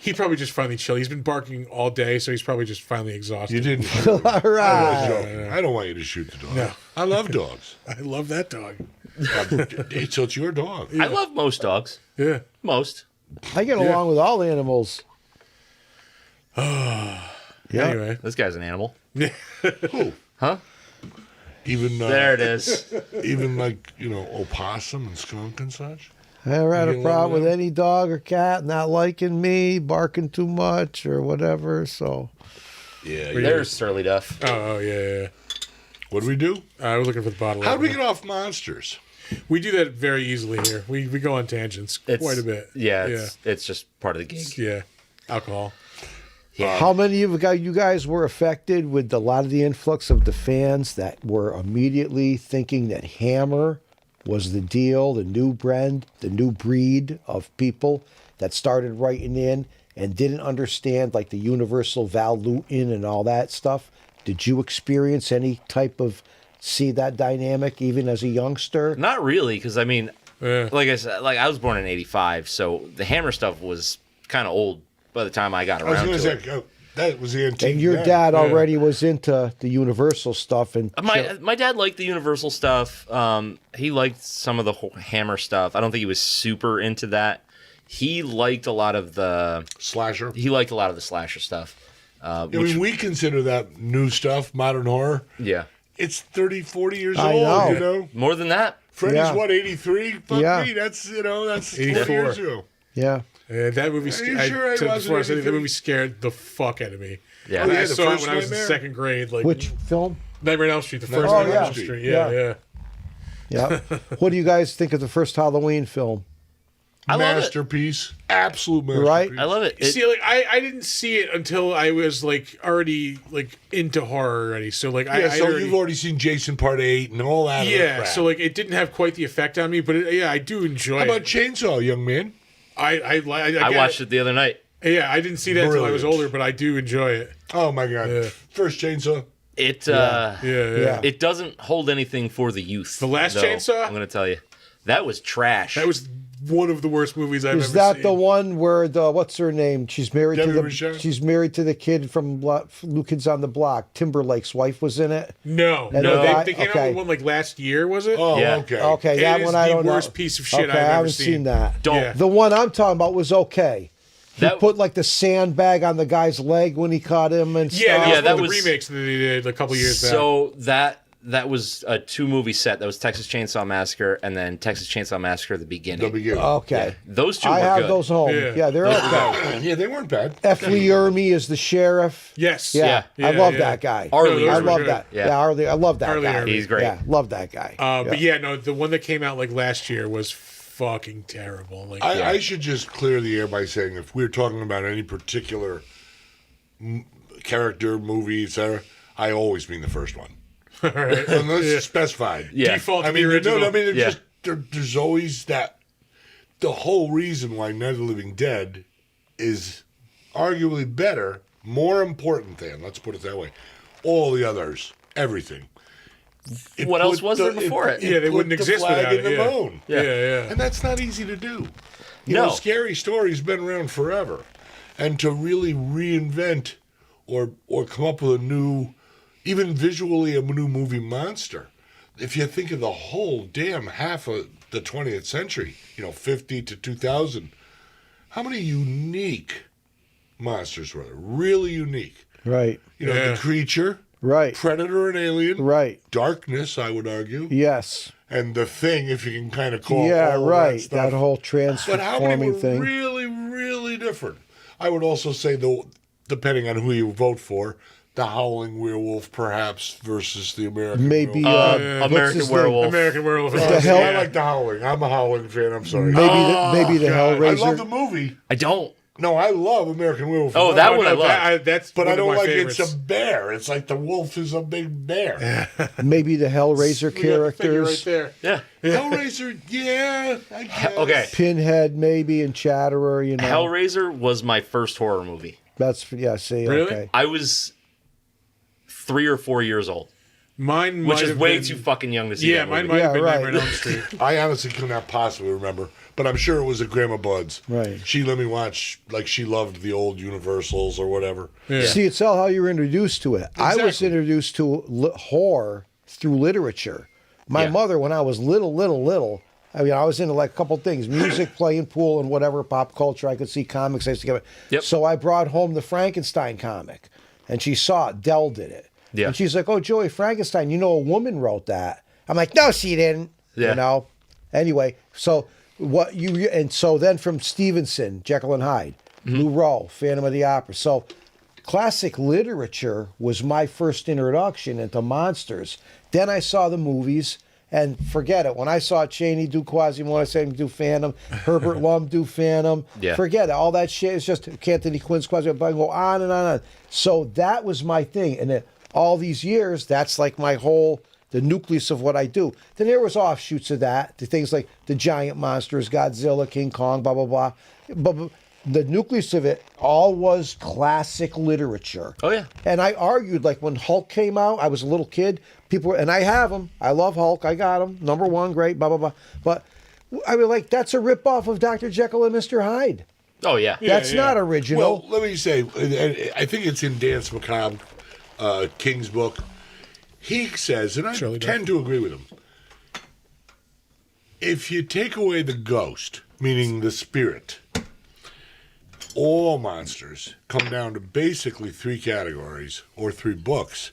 He probably just finally chilled. He's been barking all day, so he's probably just finally exhausted. You didn't. I was All right. joking. I don't want you to shoot the dog. No. I love dogs. I love that dog. So it's your dog. I love most dogs. Yeah. Most. I get along with all animals. Yeah. Anyway. This guy's an animal. Who? Huh? Even There it is. even like opossum and skunk and such. I never had You a get problem along with with any dog or cat not liking me, barking too much or whatever. So Yeah. There's Surly Duff. Oh, yeah. What do we do? I was looking for the bottle. How do we get off monsters? We do that very easily here. We go on tangents quite a bit. Yeah, it's just part of the gig. Yeah. Alcohol. Yeah. how many of you guys were affected with a lot of the influx of the fans that were immediately thinking that Hammer was the deal, the new brand, the new breed of people that started writing in and didn't understand like the universal Val Lewton and all that stuff? Did you experience any type of see that dynamic even as a youngster? Not really, because I mean, Yeah. like I said, I was born in '85, so the Hammer stuff was kind of old by the time I got I was around going to to it. say that was the antique. And your then. dad already was into the Universal stuff, and My dad liked the Universal stuff. He liked some of the Hammer stuff. I don't think he was super into that. He liked a lot of the Slasher. slasher stuff. I mean, we consider that new stuff, modern horror. Yeah, It's 30, 40 years I old, know. you know? more than that. Freddy's, Yeah. what, 83? Fuck Yeah. me, that's 40 84. years ago. yeah. That movie. Are you sure I wasn't before I said it, that 83? movie scared the fuck out of me. Yeah. Oh, yeah, I the saw it first when I was in Nightmare? second grade. Like Which film? Nightmare on Elm Street, the first Oh, Nightmare on yeah. Elm Street. Yeah, Yeah. Yeah. What do you guys think of the first Halloween film? I love it. Masterpiece. Absolute masterpiece. Right? I love it. See, like I didn't see it until I was like already like into horror already. So like Yeah, I so already, you've already seen Jason Part 8 and all that. other yeah. crap. So like it didn't have quite the effect on me, but I do enjoy How about it. Chainsaw, young man? I I watched it the other night. Yeah, I didn't see that until I was Brilliant. older, but I do enjoy it. Oh, my God. Yeah. First Chainsaw. It Yeah. it doesn't hold anything for the youth. The Last though, Chainsaw? I'm going to tell you, that was trash. That was one of the worst movies I've Is ever that seen. the one where the what's her name? She's married Debbie to Rochelle? she's married to the kid from New Kids on the Block. Timberlake's wife was in it. No, And no, the guy- they came out okay. with one like last year, was it? Oh, Yeah. okay. Okay, It that is one I the don't worst know. piece of shit okay, I've I ever haven't seen. seen that. Don't. Yeah. The one I'm talking about was okay. He That- put like the sandbag on the guy's leg when he caught him and Yeah, stuff. that was Yeah, one that of the was- remakes that they did a couple years back. So that was a 2-movie set. That was Texas Chainsaw Massacre and then Texas Chainsaw Massacre: The Beginning. The beginning. Okay. Those two I were have good. those home. Yeah. Yeah, they're okay. Yeah, they weren't bad. F. Lee Ermey is the sheriff. Yes. Yeah, Yeah, I love yeah. that guy. Arlie those I were love good. that. Yeah. Yeah, Arlie. I love that Arlie guy. Ermey. He's great. Yeah, love that guy. But yeah, no, the one that came out like last year was fucking terrible. Like, I should just clear the air by saying if we're talking about any particular character, movie, etc., I always mean the first one. Unless it's specified. Yeah. default I to mean, the original. Yeah. there's always that. The whole reason why Night of the Living Dead is arguably better, more important than, let's put it that way, all the others, everything. It What else put was there before it? Yeah, they put wouldn't the exist flag without in it, the yeah. moon. yeah. And that's not easy to do. You No. know, Scary Story's been around forever. And to really reinvent or come up with a new, even visually a new movie monster, if you think of the whole damn half of the 20th century, 50 to 2000, how many unique monsters were there? Really unique. Right. Yeah. The creature, Right. predator and alien, Right. darkness, I would argue, Yes. and the thing, if you can kind of call Yeah. all Right. that stuff. That whole But how many transforming were thing. really, really different? I would also say, though, depending on who you vote for, the Howling Werewolf, perhaps, versus the American Maybe Werewolf. what's American his name? Werewolf. American Werewolf. is the awesome, hell- I yeah. like the Howling. I'm a Howling fan. I'm sorry. Maybe the God. I love Hellraiser. the movie. I don't. No, I love American Werewolf. Oh, No, that Oh, one I no, love. that's But one I of don't my like favorites. it's a bear. It's like the wolf is a big bear. Maybe the Hellraiser We got the figure characters. right there. Yeah. Hellraiser, yeah, I guess. Okay. Pinhead maybe and Chatterer. Hellraiser was my first horror movie. That's See. Really? Okay. I was 3 or 4 years old, Mine, which might is have way been- too fucking young to see. Yeah, that mine movie. might have been Yeah, Nightmare on right. Elm Street. I honestly cannot possibly remember, but I'm sure it was a Grandma Bud's. Right. She let me watch, like she loved the old Universals or whatever. Yeah. See, it's all how you were introduced to it. I was Exactly. introduced to horror through literature. My Yeah. mother, when I was little, I mean, I was into like a couple things: music, playing pool, and whatever, pop culture. I could see comics. I used to get it. Yep. So I brought home the Frankenstein comic, and she saw it. Dell did it. Yeah. And she's like, "Oh, Joey, Frankenstein, you know a woman wrote that." I'm like, "No, she didn't." Yeah. You know. Anyway, so so then from Stevenson, Jekyll and Hyde, Lou Rowe, Phantom of the Opera. So classic literature was my first introduction into monsters. Then I saw the movies. And forget it. When I saw Chaney do Quasimodo, I saw him do Phantom, Herbert Lum do Phantom. Yeah. Forget it. All that shit is just Anthony Quinn's Quasimodo. I go on and on and on. So that was my thing. And all these years, that's like my whole, the nucleus of what I do. Then there was offshoots of that. The things like the giant monsters, Godzilla, King Kong, blah, blah, blah. But the nucleus of it all was classic literature. Oh, yeah. And I argued, like when Hulk came out, I was a little kid. People, and I have him. I love Hulk. I got him. #1, great, blah, blah, blah. But I mean, like, that's a ripoff of Dr. Jekyll and Mr. Hyde. Oh, yeah. That's not original. Well, let me say, and I think it's in Dance Macabre, King's book. He says, and I Surely does. tend to agree with him, if you take away the ghost, meaning the spirit, all monsters come down to basically 3 categories or 3 books: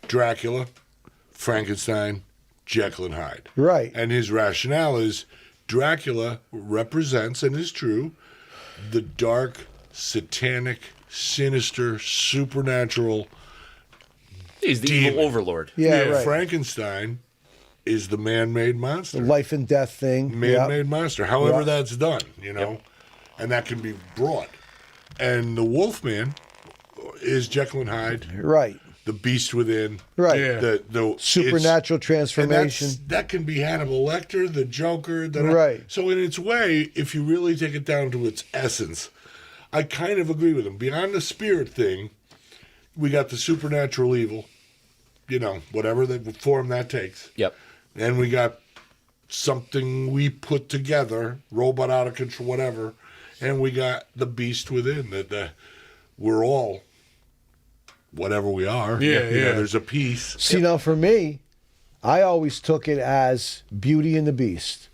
Dracula, Frankenstein, Jekyll and Hyde. Right. And his rationale is Dracula represents, and is true, the dark, satanic, sinister, supernatural He's the demon. evil overlord. Yeah, right. Frankenstein is the man-made monster. The life and death thing. Man-made Yep. monster. However Yep. that's done, you know, and that can be brought. And the Wolfman is Jekyll and Hyde, Right. the beast within, Right. Yeah. the Supernatural and transformation. that can be Hannibal Lecter, the Joker. Right. So in its way, if you really take it down to its essence, I kind of agree with him. Beyond the spirit thing, we got the supernatural evil, you know, whatever the form that takes. Yep. And we got something we put together, robot out of control, whatever. And we got the beast within, that we're all whatever we are. Yeah, You know, yeah. there's a piece. See, now for me, I always took it as Beauty and the Beast.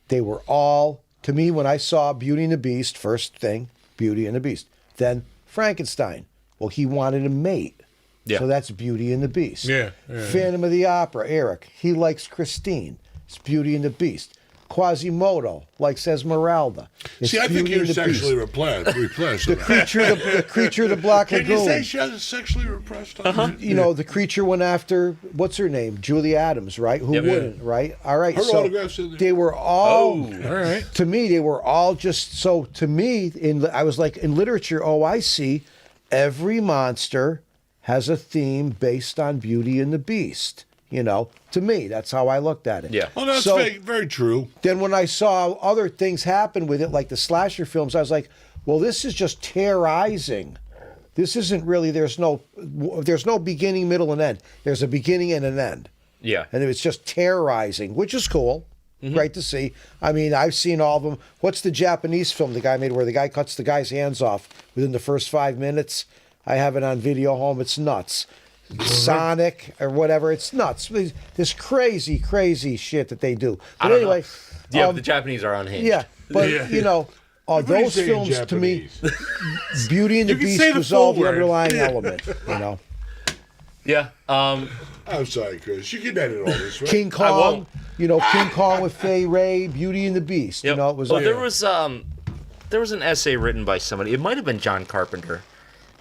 They were all, to me, when I saw Beauty and the Beast, first thing, Beauty and the Beast. Then Frankenstein. Well, he wanted a mate. Yeah. So that's Beauty and the Beast. Yeah. Phantom of the Opera, Eric. He likes Christine. It's Beauty and the Beast. Quasimodo likes Esmeralda. It's See, I think Beauty you're and the sexually Beast. repressed. The creature, the Black Can you Lagoon. say she's sexually repressed? You know, the creature went after, what's her name? Julie Adams, right? Who Yep. wouldn't, right? All right. Her so autograph's in there. they were all, All right. to me, they were all just, so to me, I was like, in literature, oh, I see, every monster has a theme based on Beauty and the Beast. You know, to me, that's how I looked at it. Yeah. Well, that's So- very, very true. Then when I saw other things happen with it, like the slasher films, I was like, well, this is just terrorizing. This isn't really, there's no beginning, middle, and end. There's a beginning and an end. Yeah. And it's just terrorizing, which is cool. Great to see. I mean, I've seen all of them. What's the Japanese film the guy made where the guy cuts the guy's hands off within the first 5 minutes? I have it on video home. It's nuts. Sonic or whatever. It's nuts. This crazy, crazy shit that they do. But don't anyway, know. Yeah, the Japanese are unhinged. yeah. But Yeah. you know, What do you those say in films to me, Japanese? Beauty and the You can Beast say the was all full the word. underlying element. You know, Yeah. I'm sorry, Chris. You can edit all this, right? King I Kong. won't. You know, King Kong with Fay Ray, Beauty and the Beast. Yep. You know, it was. Well, all- there was an essay written by somebody. It might have been John Carpenter,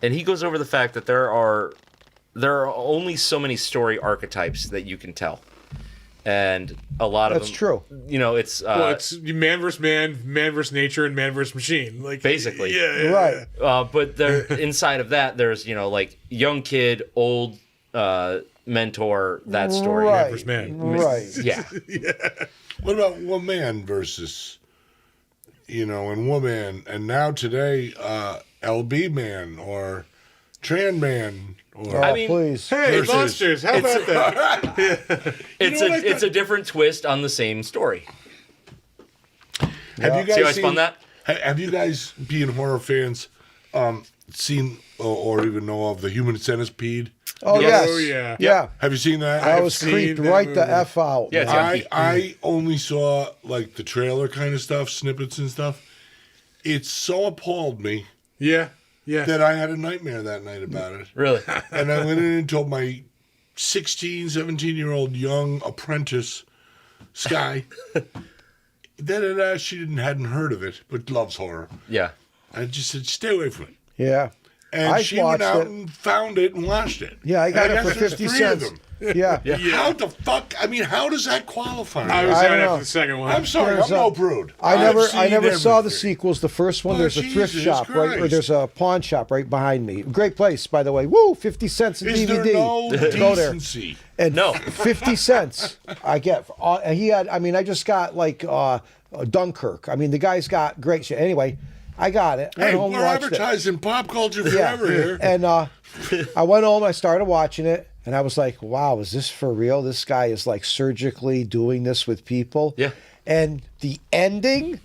and he goes over the fact that there are only so many story archetypes that you can tell, and a lot of That's them. true. You know, it's Well, it's man versus man, man versus nature, and man versus machine. Like Basically. yeah. Right. but there inside of that, there's like young kid, old mentor. That story. Right. versus man. Right. Yeah. What about woman versus, and woman, and now today, LB man or Tran man or Oh, I mean, please. Hey, Versus- monsters! How about that? It's a different twist on the same story. Have you guys See how I seen, spun that? Have you guys, being horror fans, seen or even know of the Human Centipede? Oh, Yes. yes. Oh, yeah. Yeah. Have you seen that? I I've was seen creeped that right the movie. F out. Yeah, it's yucky. I only saw like the trailer kind of stuff, snippets and stuff. It so appalled me Yeah. Yeah. that I had a nightmare that night about it. Really? And I went in and told my 16, 17-year-old young apprentice, Sky, that she hadn't heard of it, but loves horror. Yeah. I just said, stay away from it. Yeah. And I she went watched out it. and found it and watched it. Yeah, I got And it for guess there's 50 three of cents. them. Yeah. Yeah. How the fuck? I mean, how does that qualify? I was I out don't know. after the second one. I'm sorry, There's I'm no prude. I I've never seen saw the everything. sequels. The first one, Oh, there's a thrift Jesus shop, right? Or Christ. there's a pawn shop right behind me. Great place, by the way. Woo, 50 cents a Is DVD. there no Go there. decency? And No. 50 cents I get. And he had, I mean, I just got like Dunkirk. I mean, the guy's got great shit. Anyway, I got it. Went Hey, home, we're watched it. advertising pop culture Yeah. forever here. And I went home, I started watching it, and I was like, wow, is this for real? This guy is like surgically doing this with people. Yeah. And the ending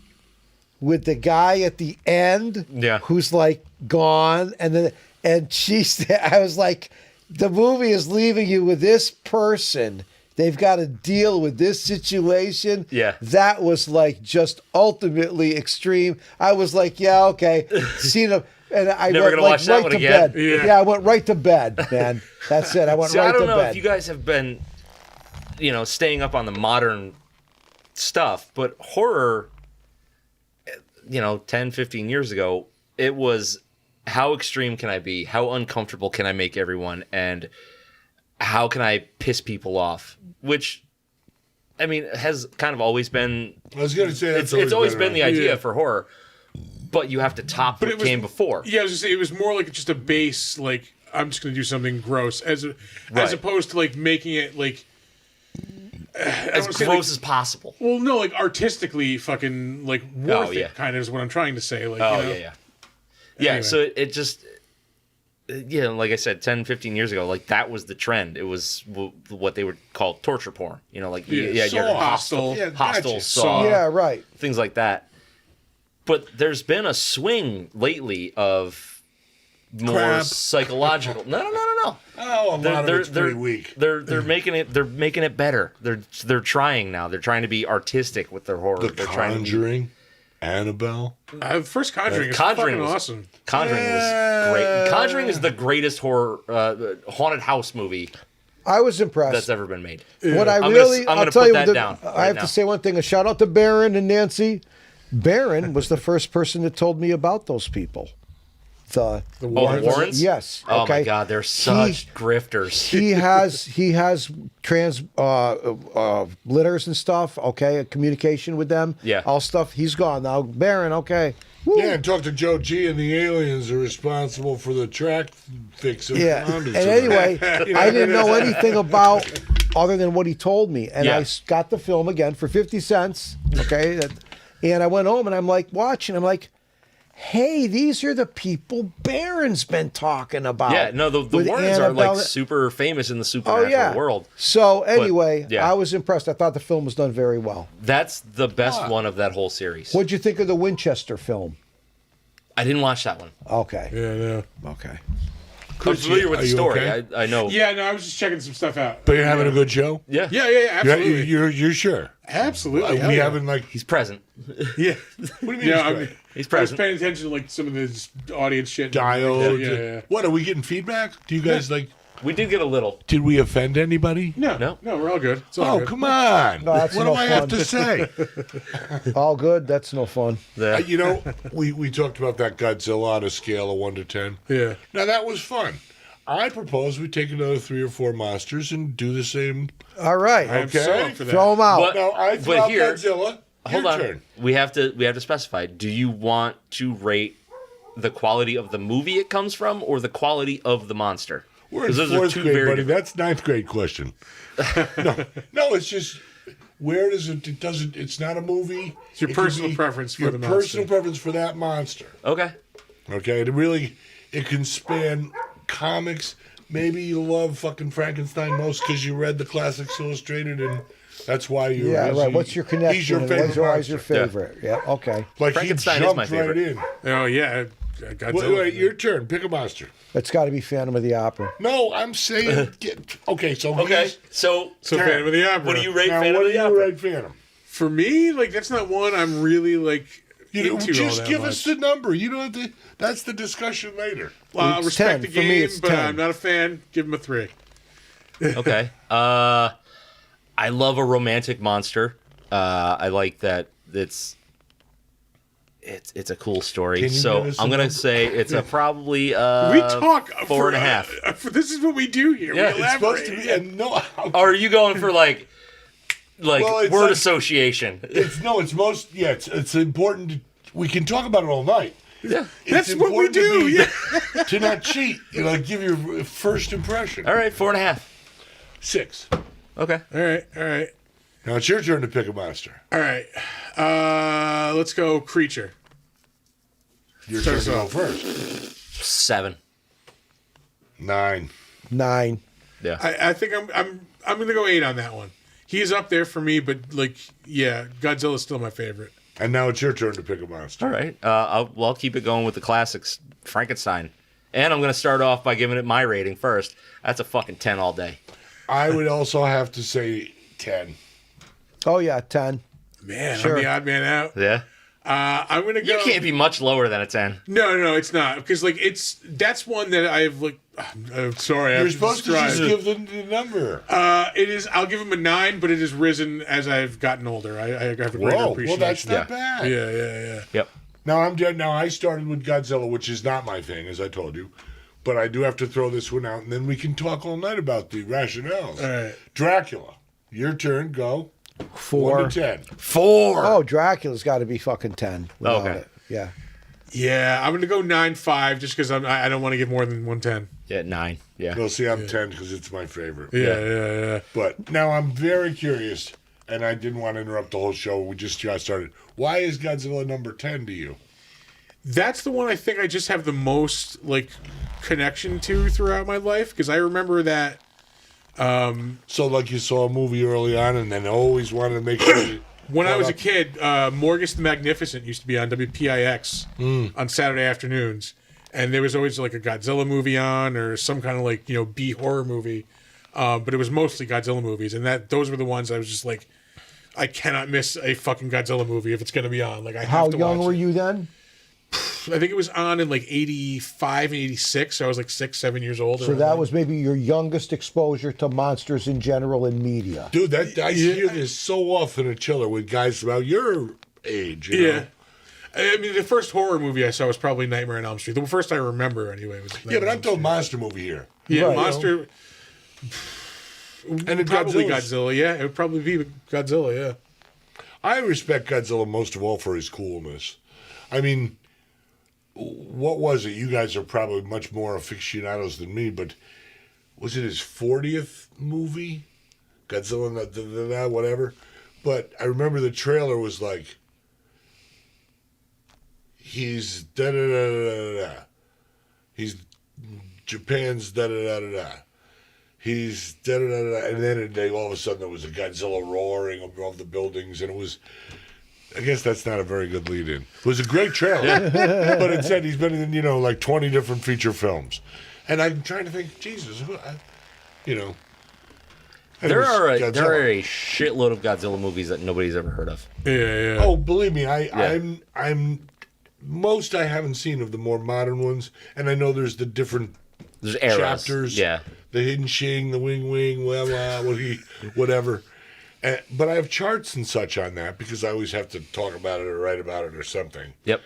with the guy at the end Yeah. who's like gone, and I was like, the movie is leaving you with this person. They've got to deal with this situation. Yeah. That was like just ultimately extreme. I was like, yeah, okay. Seen him. And I Never went gonna like watch that right one to again. bed. Yeah. Yeah, I went right to bed, man. That's it. I went See, right I don't to know bed. if you guys have been, staying up on the modern stuff, but horror, 10, 15 years ago, it was how extreme can I be? How uncomfortable can I make everyone? And how can I piss people off? Which, I mean, has kind of always been. I was going to say that's It's always been the around. idea Yeah. for horror, but you have to top But what it was- came before. Yeah, I was just saying, it was more like just a base, like, I'm just going to do something gross, as Right. opposed to, like, making it, like, As would say, gross like- as possible. well, no, like, artistically fucking, like, worth yeah. it, kind of, is what I'm trying to say. Like, Oh, you know? yeah. Yeah, Anyway. so it just, like I said, 10, 15 years ago, like that was the trend. It was what they would call torture porn. Like, Yeah, you're Saw, hostile, Yeah, hostile, gotcha. Saw, Yeah, right. things like that. But there's been a swing lately of more Crap. psychological. No. Oh, a lot of it's pretty weak. They're making it better. They're trying now. They're trying to be artistic with their horror. The They're trying to be, Conjuring, Annabelle. First Conjuring is Conjuring fucking was- awesome. Conjuring was great. Conjuring is the greatest horror haunted house movie I was impressed. that's ever been made. What I I'm really, gonna I'll tell put you, that down I right have now. to say one thing. A shout out to Baron and Nancy. Baron was the first person that told me about those people. The Warrens? Yes. Oh okay. my God, they're such grifters. He has trans litters and stuff. Okay, a communication with them. Yeah. all stuff. He's gone now. Baron. Okay. Woo. Yeah, and talk to Joe G, and the aliens are responsible for the track fix of Yeah. Honda And anyway, I didn't know anything about other than what he told me, and Yeah. I got the film again for 50 cents. Okay, and I went home and I'm like watching. I'm like, hey, these are the people Baron's been talking about. Yeah, no, the with Warrens are like Annabelle. super famous in the Oh supernatural yeah. world. So anyway, yeah. I was impressed. I thought the film was done very well. That's the best one of that whole series. What'd you think of the Winchester film? I didn't watch that one. Okay. Yeah, no. Okay. I'm familiar with are the you story. okay? I know. Yeah, no, I was just checking some stuff out. But you're having a good show? Yeah. Yeah, absolutely. You're sure? Absolutely. hell we yeah. haven't, like... He's present. Yeah. What do you mean Yeah, he's I great? mean, He's I was present. paying attention to like some of this audience shit. Dialed. Yeah. What, are we getting feedback? Do you guys, like... We did get a little. Did we offend anybody? No, we're all good. It's all Oh, good. come on. No, that's what no do I have fun. to say? All good. That's no fun. The, You know, we talked about that Godzilla on a scale of 1 to 10. Yeah. Now, that was fun. I propose we take another 3 or 4 monsters and do the same. All right. I'm Okay. so up for that. Throw them out. But- Now, I threw but out here- Godzilla. hold Your on. turn. We have to specify. Do you want to rate the quality of the movie it comes from, or the quality of the monster? We're in 'Cause those are 4th two grade, very buddy. different- That's 9th grade question. No, it's just... Where does it? It doesn't. It's not a movie. It's your It could personal be preference for your the monster. personal preference for that monster. Okay. Okay, it can span comics. Maybe you love fucking Frankenstein most because you read the Classics Illustrated, and that's why you're. Yeah, he's- right. What's your connection? He's your and favorite what's always monster. your favorite? Yeah. Okay. Like he Frankenstein is jumped my favorite. right in. Oh yeah, Godzilla. Wait, your turn. Pick a monster. It's got to be Phantom of the Opera. No, I'm saying. Okay, so he's- So Phantom of the Opera. what do you rate now Phantom what of do the you Opera? rate Phantom? For me, like that's not one I'm really like into Just all that give much. us the number. You don't have to. That's the discussion later. Well, I It's respect 10. the For me, game, it's but 10. I'm not a fan. Give him a 3. Okay. I love a romantic monster. I like that it's a cool story. Can you So give us I'm a gonna number? say it's a probably We talk 4.5. This is what we do here. Yeah, we it's Supposed to be. And no. Or are you going for like Well, it's word like- association? It's most. Yeah, it's important. We can talk about it all night. Yeah. That's It's what we important to do. be- Yeah. To not cheat. Give your first impression. All right, 4.5. 6. Okay. All right. Now it's your turn to pick a monster. All right. Let's go creature. Your Start turn to us go off. first. 7. 9. 9. Yeah. I think I'm gonna go 8 on that one. He's up there for me, but Godzilla's still my favorite. And now it's your turn to pick a monster. All right. I'll keep it going with the classics, Frankenstein. And I'm going to start off by giving it my rating first. That's a fucking 10 all day. I would also have to say 10. Oh, yeah, 10. Man, Sure. I'm the odd man out. Yeah. I'm gonna go. You can't be much lower than a 10. No, it's not because that's one that I've like. I'm sorry. I You're have supposed to describe. just give them the number. It is. I'll give him a 9, but it has risen as I've gotten older. I have a greater Whoa, appreciation. well, that's not Yeah. bad. Yeah. Yep. Now I'm dead. Now I started with Godzilla, which is not my thing, as I told you. But I do have to throw this one out, and then we can talk all night about the rationales. All right. Dracula, your turn. Go. 4. 1 to 10. 4. Oh, Dracula's got to be fucking 10. Without Okay. it. Yeah. Yeah, I'm gonna go 9.5 just because I don't want to give more than 110. Yeah, 9. Yeah. Well, see, I'm 10 because it's my favorite. Yeah. But now I'm very curious, and I didn't want to interrupt the whole show. We just got started. Why is Godzilla number 10 to you? That's the one I think I just have the most like connection to throughout my life because I remember that. So, like, you saw a movie early on, and then always wanted to make sure. When I was a kid, Morgus the Magnificent used to be on WPIX on Saturday afternoons, and there was always like a Godzilla movie on or some kind of like B horror movie, but it was mostly Godzilla movies, and those were the ones I was just like, I cannot miss a fucking Godzilla movie if it's going to be on. Like I have How to young watch were it. you then? I think it was on in like 85 and 86, so I was like 7 years old. So that was maybe your youngest exposure to monsters in general in media. Dude, I hear this so often at Chiller with guys about your age. You know? I mean, the first horror movie I saw was probably Nightmare on Elm Street. The first I remember, anyway, was Yeah, but Nightmare I'm on talking Elm monster movie here. Street. Yeah, Right. monster. And if Probably Godzilla's- Godzilla. Yeah, it would probably be Godzilla. Yeah. I respect Godzilla most of all for his coolness. I mean, what was it? You guys are probably much more aficionados than me, but was it his 40th movie? Godzilla, whatever. But I remember the trailer was like, he's da da da da da. He's Japan's da da da da da. He's da da da da. And then all of a sudden there was a Godzilla roaring above the buildings, and it was. I guess that's not a very good lead-in. It was a great trailer, but it said he's been in, like 20 different feature films. And I'm trying to think, Jesus, And There it was are Godzilla. a shitload of Godzilla movies that nobody's ever heard of. Yeah. Oh, believe me, I'm most I haven't seen of the more modern ones, and I know there's the different There's eras. chapters. Yeah. The hidden shing, the wing, whatever. But I have charts and such on that because I always have to talk about it or write about it or something. Yep.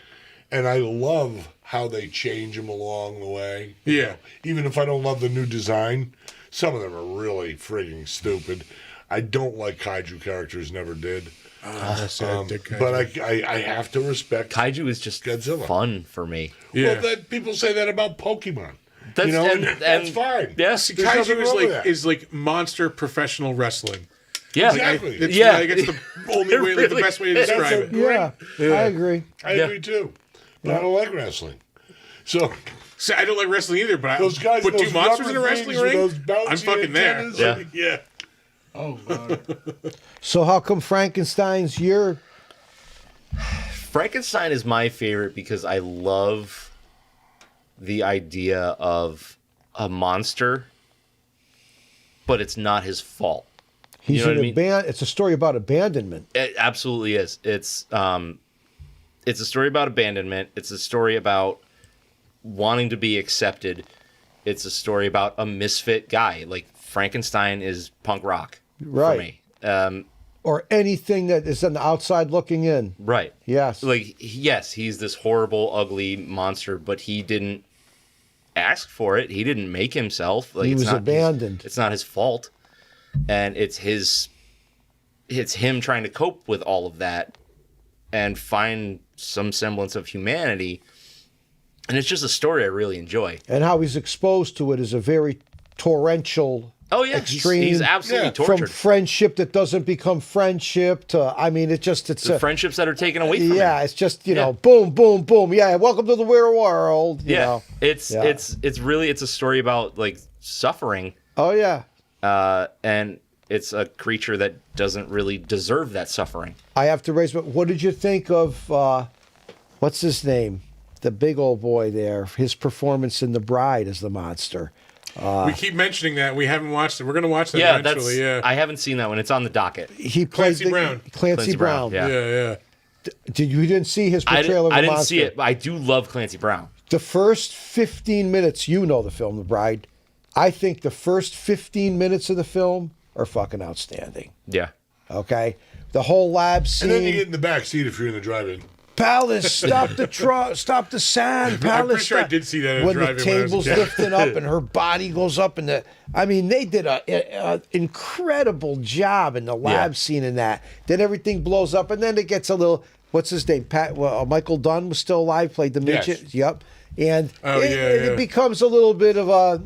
And I love how they change them along the way. Yeah. Even if I don't love the new design, some of them are really frigging stupid. I don't like kaiju characters, never did. But I have to respect Kaiju is just Godzilla. fun for me. Yeah. Well, people say that about Pokemon. That's, That's fine. Yes. There's nothing Kaiju wrong with that. is like monster professional wrestling. Yeah. Exactly. It's, Yeah. I guess the only way, like the really best way to is. describe it. Great. Yeah, I agree. I agree too. But I don't like wrestling. So See, I don't like wrestling either, but those guys, put those two monsters in a rubber wrestling things with ring. those bouncy I'm fucking there. antennas. Yeah. Yeah. Oh God. So how come Frankenstein's your... Frankenstein is my favorite because I love the idea of a monster, but it's not his fault. He's You know an what I mean? It's a story about abandonment. It absolutely is. It's a story about abandonment. It's a story about wanting to be accepted. It's a story about a misfit guy. Like Frankenstein is punk rock Right. for me. Or anything that is on the outside looking in. Right. Yes. Like, yes, he's this horrible, ugly monster, but he didn't ask for it. He didn't make himself. Like, He it's was not abandoned. It's not his fault. And it's him trying to cope with all of that and find some semblance of humanity. And it's just a story I really enjoy. And how he's exposed to it is a very torrential, Oh, yeah. extreme. He's absolutely Yeah. From tortured. friendship that doesn't become friendship to, I mean, it's The friendships that are taken away from him. yeah, it's just, you Yeah. know, boom, boom, boom. Yeah, welcome to the weird world. You Yeah. know. It's Yeah. it's a story about like suffering. Oh, yeah. And it's a creature that doesn't really deserve that suffering. I have to raise, but what did you think of, what's his name? The big old boy there, his performance in The Bride as the monster. We keep mentioning that. We haven't watched it. We're going to watch that Yeah, eventually. Yeah. I haven't seen that one. It's on the docket. He played Clancy Brown. Clancy Brown. Yeah. Yeah. You didn't see his portrayal of the I didn't monster? see it, but I do love Clancy Brown. The first 15 minutes, you know the film, The Bride. I think the first 15 minutes of the film are fucking outstanding. Yeah. Okay? The whole lab scene. And then you get in the back seat if you're in the drive-in. Palace, stop the sound. Palace, I'm pretty sure I stop. did see that in when the Drive-In when I was a table's kid. lifting up and her body goes up, and I mean, they did a incredible job in the lab Yeah. scene in that. Then everything blows up, and then it gets a little. What's his name? Michael Dunn was still alive, played the Yes. midget. Yep, and Oh, yeah. it becomes a little bit of a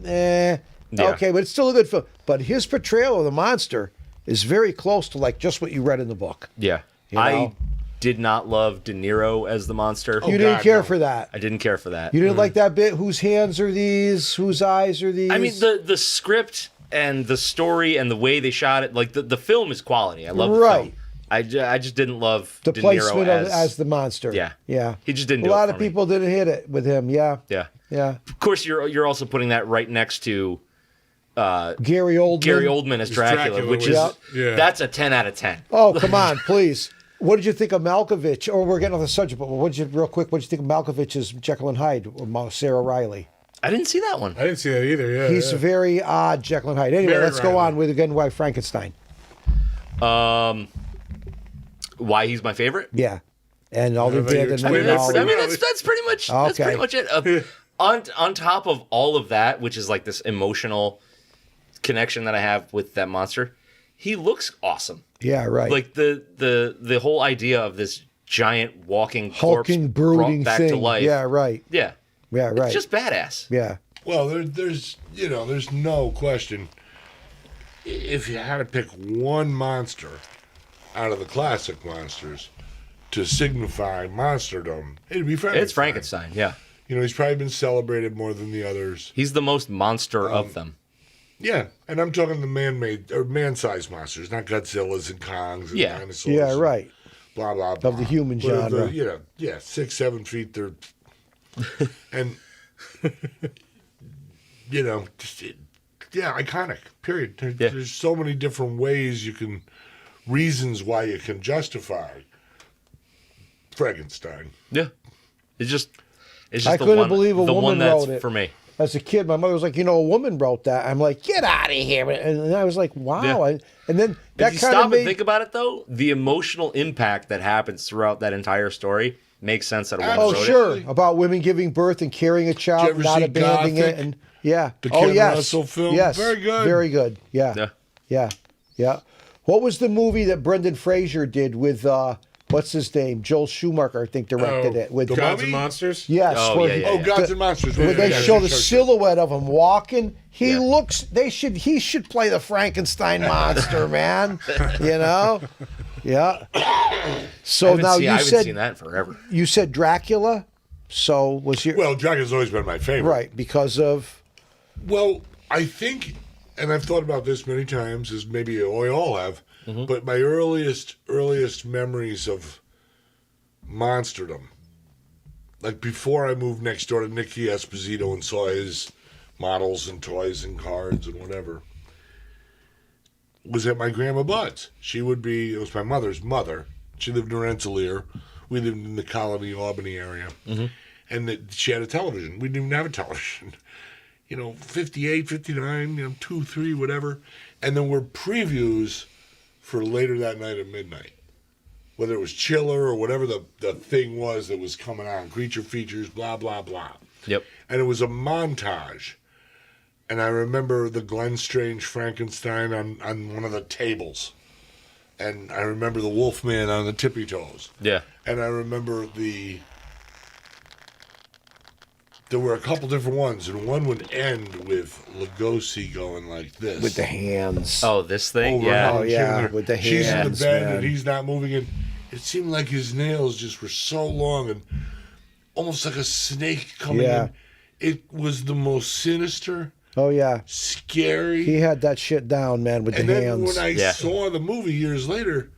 Yeah. okay, but it's still a good film. But his portrayal of the monster is very close to like just what you read in the book. Yeah. You I know? did not love De Niro as the monster. You didn't God, care no. for that. I didn't care for that. You didn't like that bit? Whose hands are these? Whose eyes are these? I mean, the script and the story and the way they shot it, like the film is quality. I love the Right. film. I just didn't love the De placement Niro as the monster. Yeah. Yeah. He just didn't A do it lot for of me. people didn't hit it with him. Yeah. Yeah. Yeah. Of course, you're also putting that right next to Gary Oldman. Gary Oldman as Dracula, Dracula, which which- is Yeah. that's a 10 out of 10. Oh, come on, please. What did you think of Malkovich? Or we're getting off the subject, but what did you think of Malkovich's Jekyll and Hyde or Sarah Riley? I didn't see that one. I didn't see that either. Yeah. He's yeah. very odd, Jekyll and Hyde. Anyway, Very let's go Riley. on with again why Frankenstein. Why he's my favorite? Yeah. And all the How about you abandonment explain and that all for that. me? That's pretty much that's Okay. pretty much it. On top of all of that, which is like this emotional connection that I have with that monster, he looks awesome. Yeah, right. Like the whole idea of this giant walking hulking, corpse brooding brought back thing. to life. Yeah, right. Yeah. Yeah, right. It's just badass. yeah. Well, there's no question. If you had to pick one monster out of the classic monsters to signify monsterdom, it'd be Frankenstein. It's Frankenstein, yeah. You know, he's probably been celebrated more than the others. He's the most monster of them. Yeah, and I'm talking the man-made or man-sized monsters, not Godzillas and Kongs and Yeah. dinosaurs. Yeah, and right. Blah blah blah. Of the human But genre. you know, yeah, 6-7 feet. They're and you know, iconic. Period. There's so many different ways reasons why you can justify Frankenstein. Yeah. It's just I the couldn't one, believe a the woman one that's wrote it. for me. As a kid, my mother was like, a woman wrote that. I'm like, get out of here. And I was like, wow. Yeah. And then that If you kind stop of made... and think about it, though, the emotional impact that happens throughout that entire story makes sense that a woman Oh, wrote sure. it. About women giving birth and carrying a child, Did you ever not see abandoning it. Gothic? And yeah. The Oh, Ken yes. Russell film? Yes. Very good. Very good. Yeah. Yeah. Yeah. Yeah. What was the movie that Brendan Fraser did with, what's his name? Joel Schumacher, I think, directed it. With The Gods Mummy? and Monsters. Yes. Oh, where yeah, he- yeah, Oh, yeah. Gods and Monsters. Where they Yeah, show yeah, the sure. silhouette of him walking. He Yeah. looks. He should play the Frankenstein monster, man. You know. Yeah. So now I you haven't said seen that in forever. you said Dracula. So was your Well, Dracula's always been my favorite. right because of Well, I think, and I've thought about this many times, as maybe we all have, but my earliest memories of monsterdom, like before I moved next door to Nicky Esposito and saw his models and toys and cards and whatever, was at my grandma Bud's. It was my mother's mother. She lived in Rensselaer. We lived in the Colony, Albany area. Mm-hmm. And she had a television. We didn't even have a television. 58, 59, 2, 3, whatever. And there were previews for later that night at midnight. Whether it was Chiller or whatever the thing was that was coming on. Creature features, blah, blah, blah. Yep. And it was a montage. And I remember the Glenn Strange Frankenstein on one of the tables. And I remember the Wolfman on the tippy toes. Yeah. And I remember there were a couple different ones, and one would end with Lugosi going like this. With the hands. Oh, this thing? Over Yeah. her Oh, yeah, chin. with the She's in the hands, bed, man. and he's not moving, and it seemed like his nails just were so long and almost like a snake coming Yeah. in. It was the most sinister, Oh, yeah. scary. He had that shit down, man, with And the then hands. when I Yeah. saw the movie years later,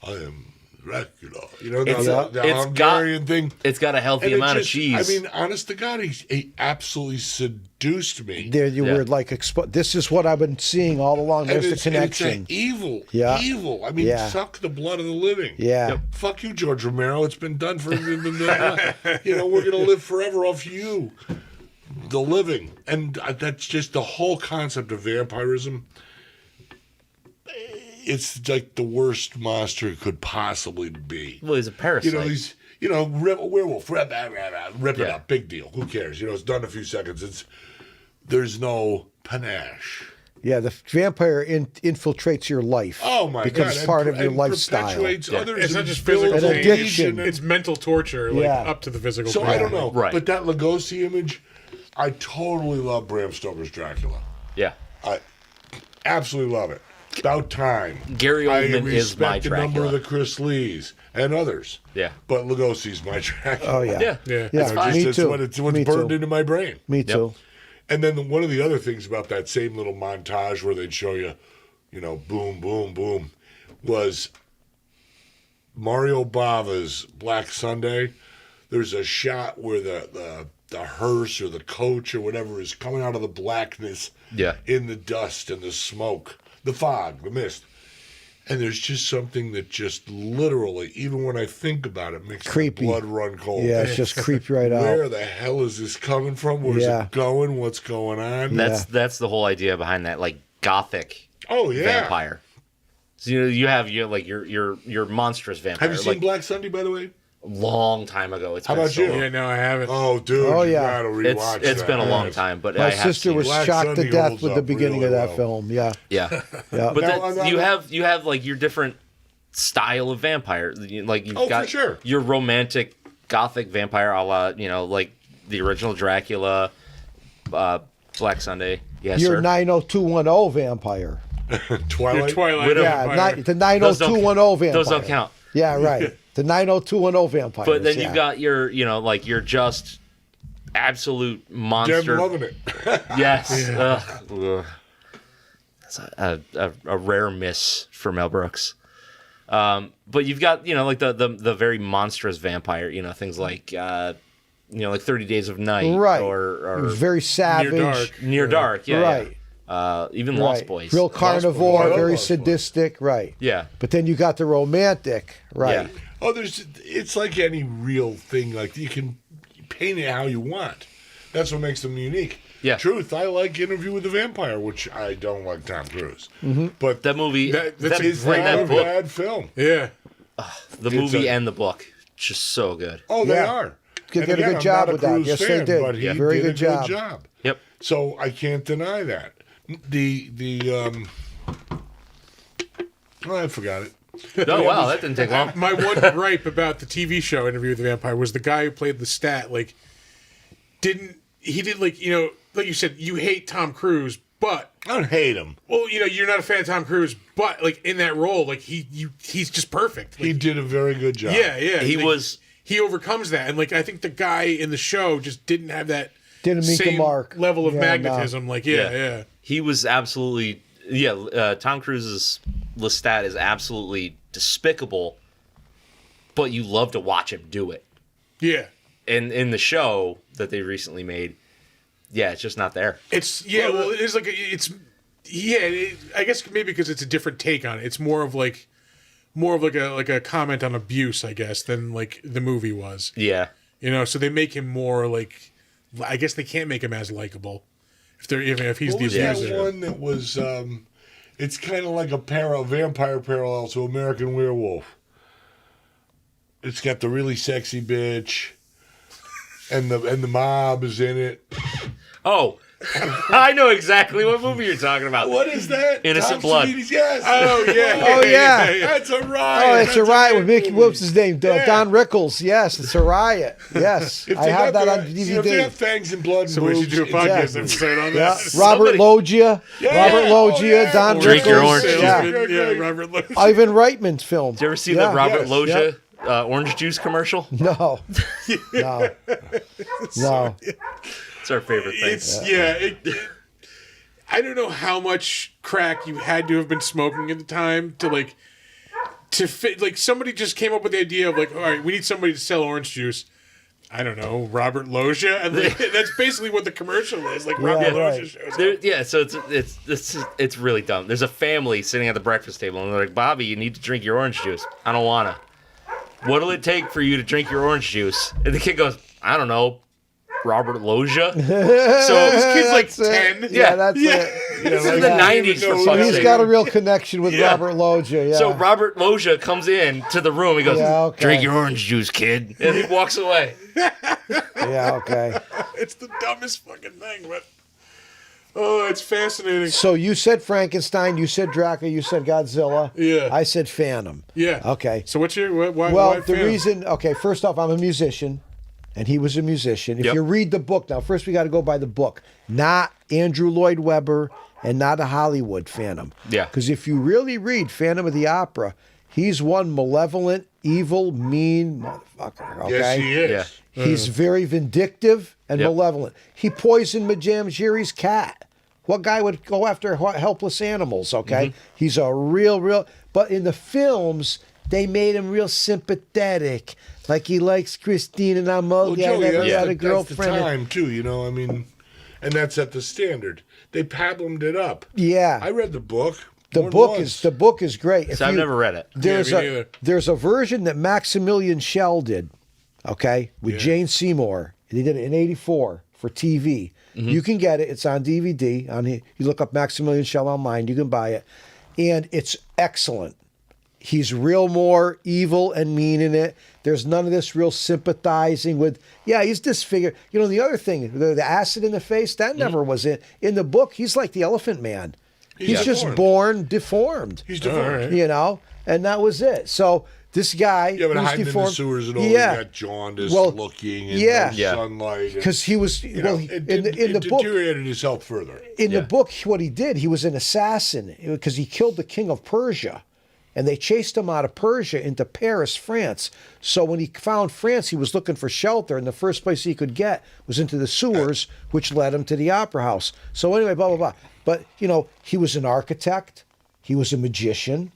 I am Dracula. It's the got- Hungarian thing. It's got a healthy And it amount just, of cheese. I mean, honest to God, he absolutely seduced me. There you Yeah. were like, this is what I've been seeing all along. There's the It's connection. an evil, Yeah. evil. I mean, Yeah. suck the blood of the living. Yeah. Yep. Fuck you, George Romero. It's been done for, we're going to live forever off you, the living. And that's just the whole concept of vampirism. It's like the worst monster it could possibly be. well, he's a parasite. Werewolf, rip it Yeah. up, big deal. Who cares? It's done in a few seconds. There's no panache. Yeah, the vampire infiltrates your life. Oh my becomes God! part of your and lifestyle. Perpetuates Yeah. others. It's not and just builds physical An pain. addiction. It's mental torture, Yeah. up to the physical So pain. I don't know, Right. but that Lugosi image, I totally love Bram Stoker's Dracula. Yeah. I absolutely love it. About time. Gary I Oldman is my respect the number Dracula. of the Chris Lees and others. Yeah. But Lugosi's my Dracula. Oh, yeah. Yeah. Yeah. Yeah, fine. me It's too. what's Me burned too. into my brain. Me too. And then one of the other things about that same little montage where they'd show you, boom, boom, boom, was Mario Bava's Black Sunday. There's a shot where the hearse or the coach or whatever is coming out of the blackness Yeah. in the dust and the smoke, the fog, the mist. And there's just something that just literally, even when I think about it, makes Creepy. my blood run cold. Yeah, it's just creeped right Where out. the hell is this coming from? Where's Yeah. it going? What's going on? That's the whole idea behind that, like gothic Oh yeah. vampire. So you have your monstrous vampire. Have you seen like Black Sunday, by the way? long time ago. It's How been about so you? long. Yeah, no, I haven't. Oh, dude. Oh, you yeah. gotta rewatch It's that. been a long Yes. time, but My I have sister seen was it. Black shocked Sunday to death holds with the up beginning really of that well. film. Yeah. Yeah. Yeah. But Now, you have like your different style of vampire. Like you've Oh, for got sure. your romantic gothic vampire, a la like the original Dracula, Black Sunday. Yes, Your sir. 90210 vampire. Twilight. Your Twilight Widow. Yeah, vampire. the Those don't- 90210 vampire. Those don't count. Yeah, right. The 90210 vampire. But then you've got your like your just absolute Deb monster. loving it. Yes. Ugh. That's a rare miss for Mel Brooks. But you've got like the very monstrous vampire. Things like like 30 Days of Night, right. or very savage. Dark. Near Dark, yeah, Right. yeah. Even Lost Right. Boys, Real carnivore, Boys. I love very Lost Boys. sadistic. Right. yeah, But then you got the romantic. Right. yeah, Oh, it's like any real thing. Like you can paint it how you want. That's what makes them unique. Yeah. Truth, I like Interview with the Vampire, which I don't like Tom Cruise. But that movie, That's is right, not that a book, bad film. Yeah. the movie and the book, just so good. Oh, they Yeah. are. Did And a again, good I'm job not a with that. Cruise Yes, they fan, did. But he Yeah. Very did good a job. Yep. So I can't deny that. I forgot it. Oh wow, that didn't take long. My one gripe about the TV show Interview with the Vampire was the guy who played the stat, did like you said, you hate Tom Cruise, but I don't hate him. well, you're not a fan of Tom Cruise, but in that role, he's just perfect. He did a very good job. Yeah, yeah. He he overcomes that, and I think the guy in the show just didn't have that Didn't meet the same mark. level of Yeah, magnetism. Yeah. Yeah. He was absolutely Tom Cruise's Lestat is absolutely despicable, but you love to watch him do it. Yeah. in the show that they recently made, yeah, it's just not there. It's well, it's like I guess maybe because it's a different take on it. It's more of like a comment on abuse, I guess, than like the movie was. Yeah. You know, so they make him more like, I guess they can't make him as likable if he's What the was that abuser. one that was? It's kind of like a vampire parallel to American Werewolf. It's got the really sexy bitch, and the mob is in it. Oh, I know exactly what movie you're talking about. What is that? Innocent Tom Blood. Savini's, yes. Oh yeah. Oh, yeah. That's a riot. Oh, it's a riot with Mickey. movie. What's his name? Yeah. Don Rickles. Yes, it's a riot. Yes, If I they have got that on if they have DVD. fangs and blood and So we should boobs, do a podcast Exactly. episode on Yeah, that. Robert Loggia. Yeah. Robert Oh, Loggia. yeah. Don Drink your Rickles. orange juice. Yeah. Robert Loggia. Ivan Reitman film. Did you ever see Yeah. the Robert Yes. Loggia orange juice commercial? No. No. No. It's our favorite thing. I don't know how much crack you had to have been smoking at the time to fit. Like somebody just came up with the idea of like, all right, we need somebody to sell orange juice. I don't know, Robert Loggia, and that's basically what the commercial is. Like Robert right. Loggia shows There, up. yeah, so it's really dumb. There's a family sitting at the breakfast table, and they're like, "Bobby, you need to drink your orange juice." I don't wanna. What'll it take for you to drink your orange juice? And the kid goes, "I don't know, Robert Loggia." So This kid's like That's it. 10. Yeah, that's it. this is like, the I don't even '90s know for who fuck's that He's sake. got a real connection with Yeah. Robert Loggia. Yeah. So Robert Loggia comes in to the room. He goes, Yeah, okay. "Drink your orange juice, kid," and he walks away. Yeah. Okay. It's the dumbest fucking thing, but oh, it's fascinating. So you said Frankenstein. You said Dracula. You said Godzilla. Yeah. I said Phantom. Yeah. Okay. So what's your why? Well, why the Phantom? reason, okay, first off, I'm a musician, and he was a musician. If Yep. you read the book, now, first we got to go by the book, not Andrew Lloyd Webber and not a Hollywood Phantom. Yeah. Because if you really read Phantom of the Opera, he's one malevolent, evil, mean motherfucker, okay? Yes, he is. Yeah. He's very vindictive and Yep. malevolent. He poisoned Madame Giry's cat. What guy would go after helpless animals, okay? Mm-hmm. He's a real, but in the films, they made him real sympathetic. Like he likes Christine and I'm Well, okay, I Joey, never that's, had a that's the girlfriend. time too. You know, I mean, and that's at the standard. They pablum it up. Yeah. I read the book. The more than book once. is great. If So I've you- never read it. There's Yeah, me neither. there's a version that Maximilian Schell did, okay, with Jane Seymour. And he did it in '84 for TV. Mm-hmm. You can get it. It's on DVD. You look up Maximilian Schell online. You can buy it, and it's excellent. He's real more evil and mean in it. There's none of this real sympathizing with. Yeah, he's disfigured. You know, the other thing, the acid in the face, that never was in the book. He's like the Elephant Man. He's just deformed. born deformed. He's deformed. right. You know, and that was it. So this guy, Yeah, but who's hiding in the deformed, sewers and all, yeah, he got jaundice Well, looking and yeah. no Yeah. sunlight. and, because he was you well know, he- it, in the book. deteriorated his health further. In Yeah. the book, what he did, he was an assassin because he killed the king of Persia. And they chased him out of Persia into Paris, France. So when he found France, he was looking for shelter, and the first place he could get was into the sewers, which led him to the opera house. So anyway, blah, blah, blah. But, you know, he was an architect. He was a magician,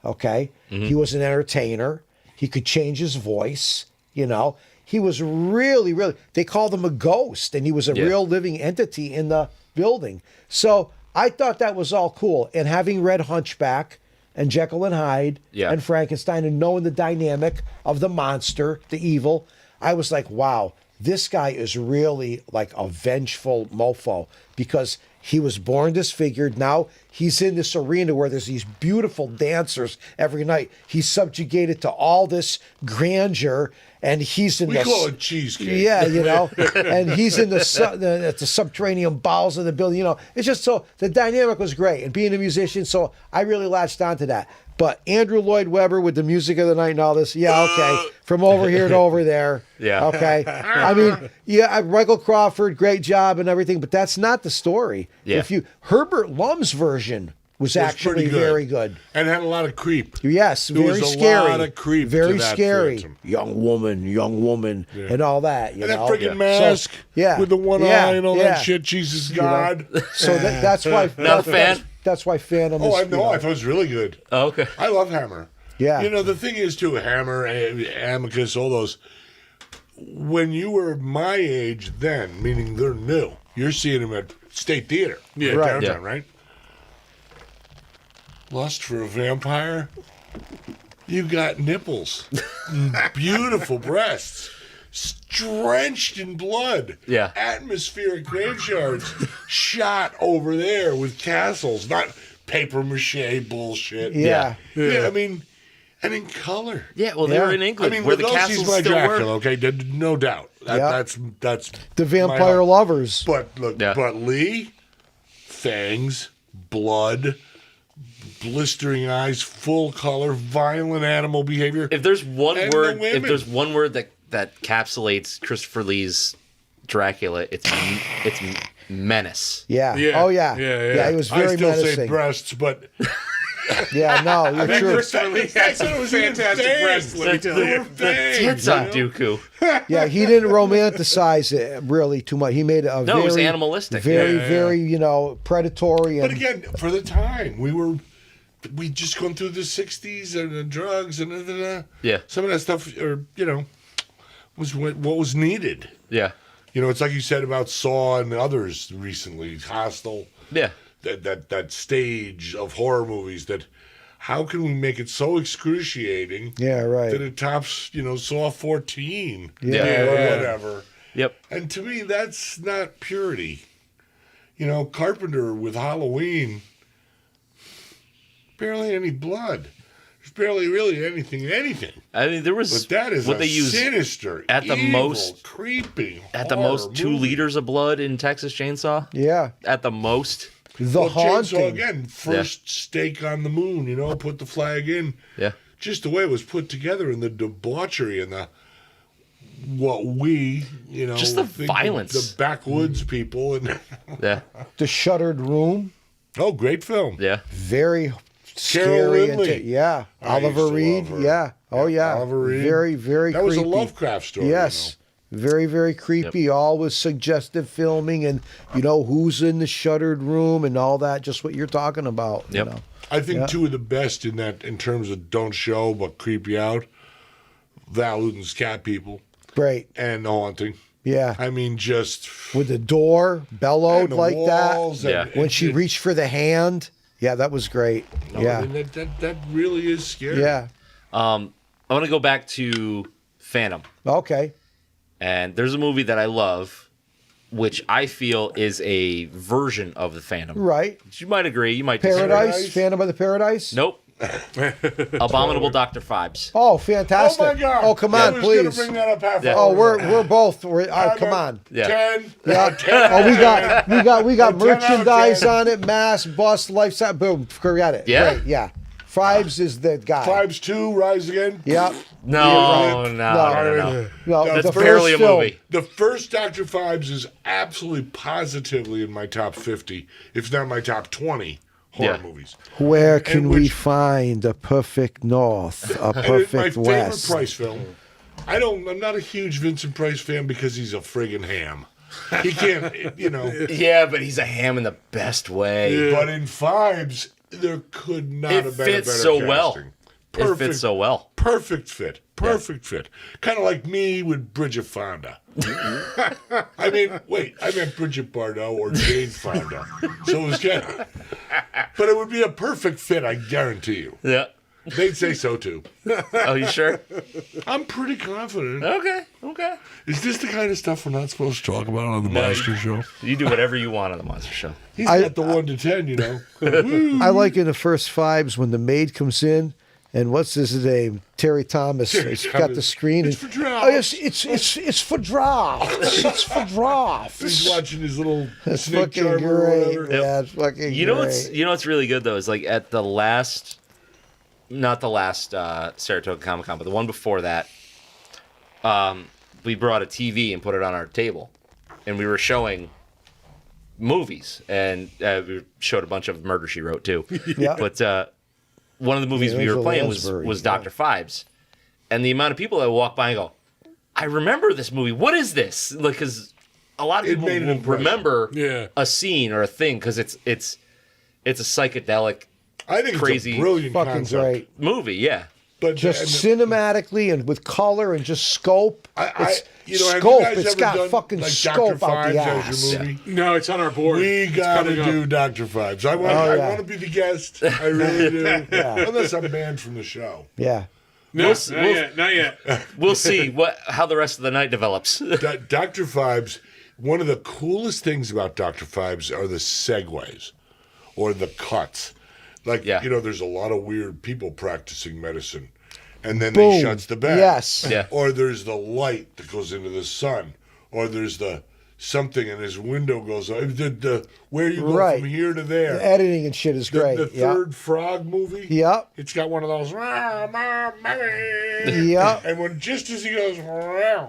okay? He was an entertainer. He could change his voice, you know? He was really, really, they called him a ghost, and he was a Yeah. real living entity in the building. So I thought that was all cool. And having read Hunchback and Jekyll and Hyde Yeah. and Frankenstein and knowing the dynamic of the monster, the evil, I was like, wow, this guy is really like a vengeful mofo because he was born disfigured. Now he's in this arena where there's these beautiful dancers every night. He's subjugated to all this grandeur, and he's in We the call it cheesecake. yeah, you know, and he's in at the subterranean bowels of the building. You know, it's just so the dynamic was great, and being a musician, so I really latched onto that. But Andrew Lloyd Webber with the music of the night and all this, yeah, okay, from over here to over there, Yeah. okay. I mean, yeah, Michael Crawford, great job and everything, but that's not the story. Yeah. If you Herbert Lum's version was It was actually pretty good. very good. And had a lot of creep. Yes, There very was a scary. lot of creep to very that scary. Phantom. Young woman, and all that. You And that know? freaking mask yeah. with the one Yeah, eye and all yeah. that shit. Jesus God. So that's why. Not a fan? That's why Phantom. Oh, is, I you know. I thought it was really good. Oh, okay. I love Hammer. Yeah. You know, the thing is, too, Hammer, Amicus, all those, when you were my age then, meaning they're new, you're seeing them at State Theater. Yeah, right. Downtown, right? Lust for a Vampire. You got nipples, beautiful breasts, drenched in blood. Yeah. Atmospheric graveyards shot over there with castles, not paper mache bullshit. Yeah. Yeah, I mean, and in color. Yeah, well, they Yeah. were in I England mean, where the Lugosi's castles my still Dracula, were. okay? No doubt. Yeah. That's The my vampire heart. lovers. But look, Yeah. but Lee, fangs, blood, blistering eyes, full color, violent animal behavior. If there's one And the word, if women. there's one word that encapsulates Christopher Lee's Dracula, it's menace. Yeah. Yeah. Oh yeah. Yeah, yeah. He was I very still say menacing. breasts, but Yeah. No, you're That true. Christopher Lee had some It was even fantastic fangs. breasts, let me tell they you. were fangs. Tits on Dooku. Yeah, he didn't romanticize it really too much. He made it a No, very it was animalistic. very, Yeah. very, predatory. And But again, for the time, we just gone through the '60s and the drugs and Yeah. some of that stuff, was what was needed. Yeah. It's like you said about Saw and others recently, Hostel. Yeah. That stage of horror movies that how can we make it so excruciating yeah, that right. it tops Saw 14 Yeah, or yeah. whatever. Yep. And to me that's not purity. Carpenter with Halloween, barely any blood, there's barely really anything. I mean, there was But that is what a they used sinister, at the evil, most- creeping at the horror most 2 movie. liters of blood in Texas Chainsaw. Yeah. At the most. The Well, Chainsaw haunting. again, first stake on the moon, put the flag in. Yeah. Just the way it was put together and the debauchery and what we, Just the think violence. the backwoods people and Yeah. The Shuttered Room. great film. Yeah. Very Carol scary. And Lindley. yeah. I used Oliver to Reed. love her. Yeah. Oh yeah. Oliver Reed. Very, very That was creepy. a Lovecraft story. Yes. Very, very creepy. All with suggestive filming and who's in the shuttered room and all that. Just what you're talking about. Yep. I think Yeah. two of the best in terms of don't show but creep you out, Val Luton's Cat People Great. and The Haunting. Yeah. I mean, just With the door bellowed and the like walls that. and- Yeah. When she reached for the hand. Yeah, that was great. No, yeah. I mean, that really is scary. Yeah. I want to go back to Phantom. Okay. And there's a movie that I love, which I feel is a version of the Phantom. Right. You might agree. You might disagree. Paradise. Phantom of the Paradise. Nope. Abominable Dr. Phibes. Oh, Oh fantastic. my God! Oh, come I on, was gonna please. bring that up half Yeah. Oh, hour ago. we're both. Come I'm on. Yeah. 10. Yeah. 10 Oh, we got 10 out of merchandise 10. on it, mass, bust, lifestyle. Boom, forget it. Yeah? Great, yeah. Fibes is the guy. Tribes 2, Rise Again. Yep. No, You're no. No, That's the barely first a film. movie. The first Dr. Phibes is absolutely positively in my top 50, if not my top 20 horror Yeah. movies. Where can And we which- find a perfect north, a And it's perfect my favorite west? Price film. I'm not a huge Vincent Price fan because he's a friggin' ham. He can't, Yeah, but he's a ham in the best way. But in Phibes, there could not It have been a better fits so well. casting. It fits so well. Perfect fit. Perfect fit. Kind of like me with Bridget Fonda. I meant Bridget Bardot or Jane Fonda. So it was kind of. But it would be a perfect fit, I guarantee you. Yeah. They'd say so too. Oh, you sure? I'm pretty confident. Okay. Is this the kind of stuff we're not supposed to talk about on the Monster Show? You do whatever you want on the Monster Show. He's got the 1 to 10, I like in the first Fibes when the maid comes in. And what's his name? Terry Thomas. He's got the Thomas. screen. It's and- for drafts. Oh, yes, it's for drafts. It's for drafts. He's watching his little It's snake fucking charmer or great. whatever. Yeah, it's fucking You know great. what's really good though is like at the last, not the last Saratoga Comic Con, but the one before that, we brought a TV and put it on our table, and we were showing movies, and we showed a bunch of Murder She Wrote too. Yeah. But one of the movies Yeah, we were Angela playing Lansbury, was yeah. Dr. Phibes, and the amount of people that walk by and go, "I remember this movie. What is this?" Like, because a lot of It people made an will impression. remember Yeah. a scene or a thing because it's a psychedelic I think Crazy. it's a brilliant Fucking concept. great. movie. Yeah, But just and cinematically and with color and just scope. It's have you scope. guys It's ever got done, fucking like, scope Dr. out the Fives ass. as your movie? No, it's on our board. We It's gotta coming do up. Dr. Fives. I want. Oh, I yeah. want to be the guest. I really do. Unless I'm banned from the show. Yeah. No, We'll- not yet. We'll see how the rest of the night develops. Dr. Fives. One of the coolest things about Dr. Fives are the segues, or the cuts. Like Yeah. there's a lot of weird people practicing medicine, and then Boom. they shuts the bed. Yes. Yeah. Or there's the light that goes into the sun, or there's the something and his window goes up. The where you go Right. from here to there. The editing and shit is great. The third Frog movie. Yep. It's got one of those. Yep. And when just as he goes,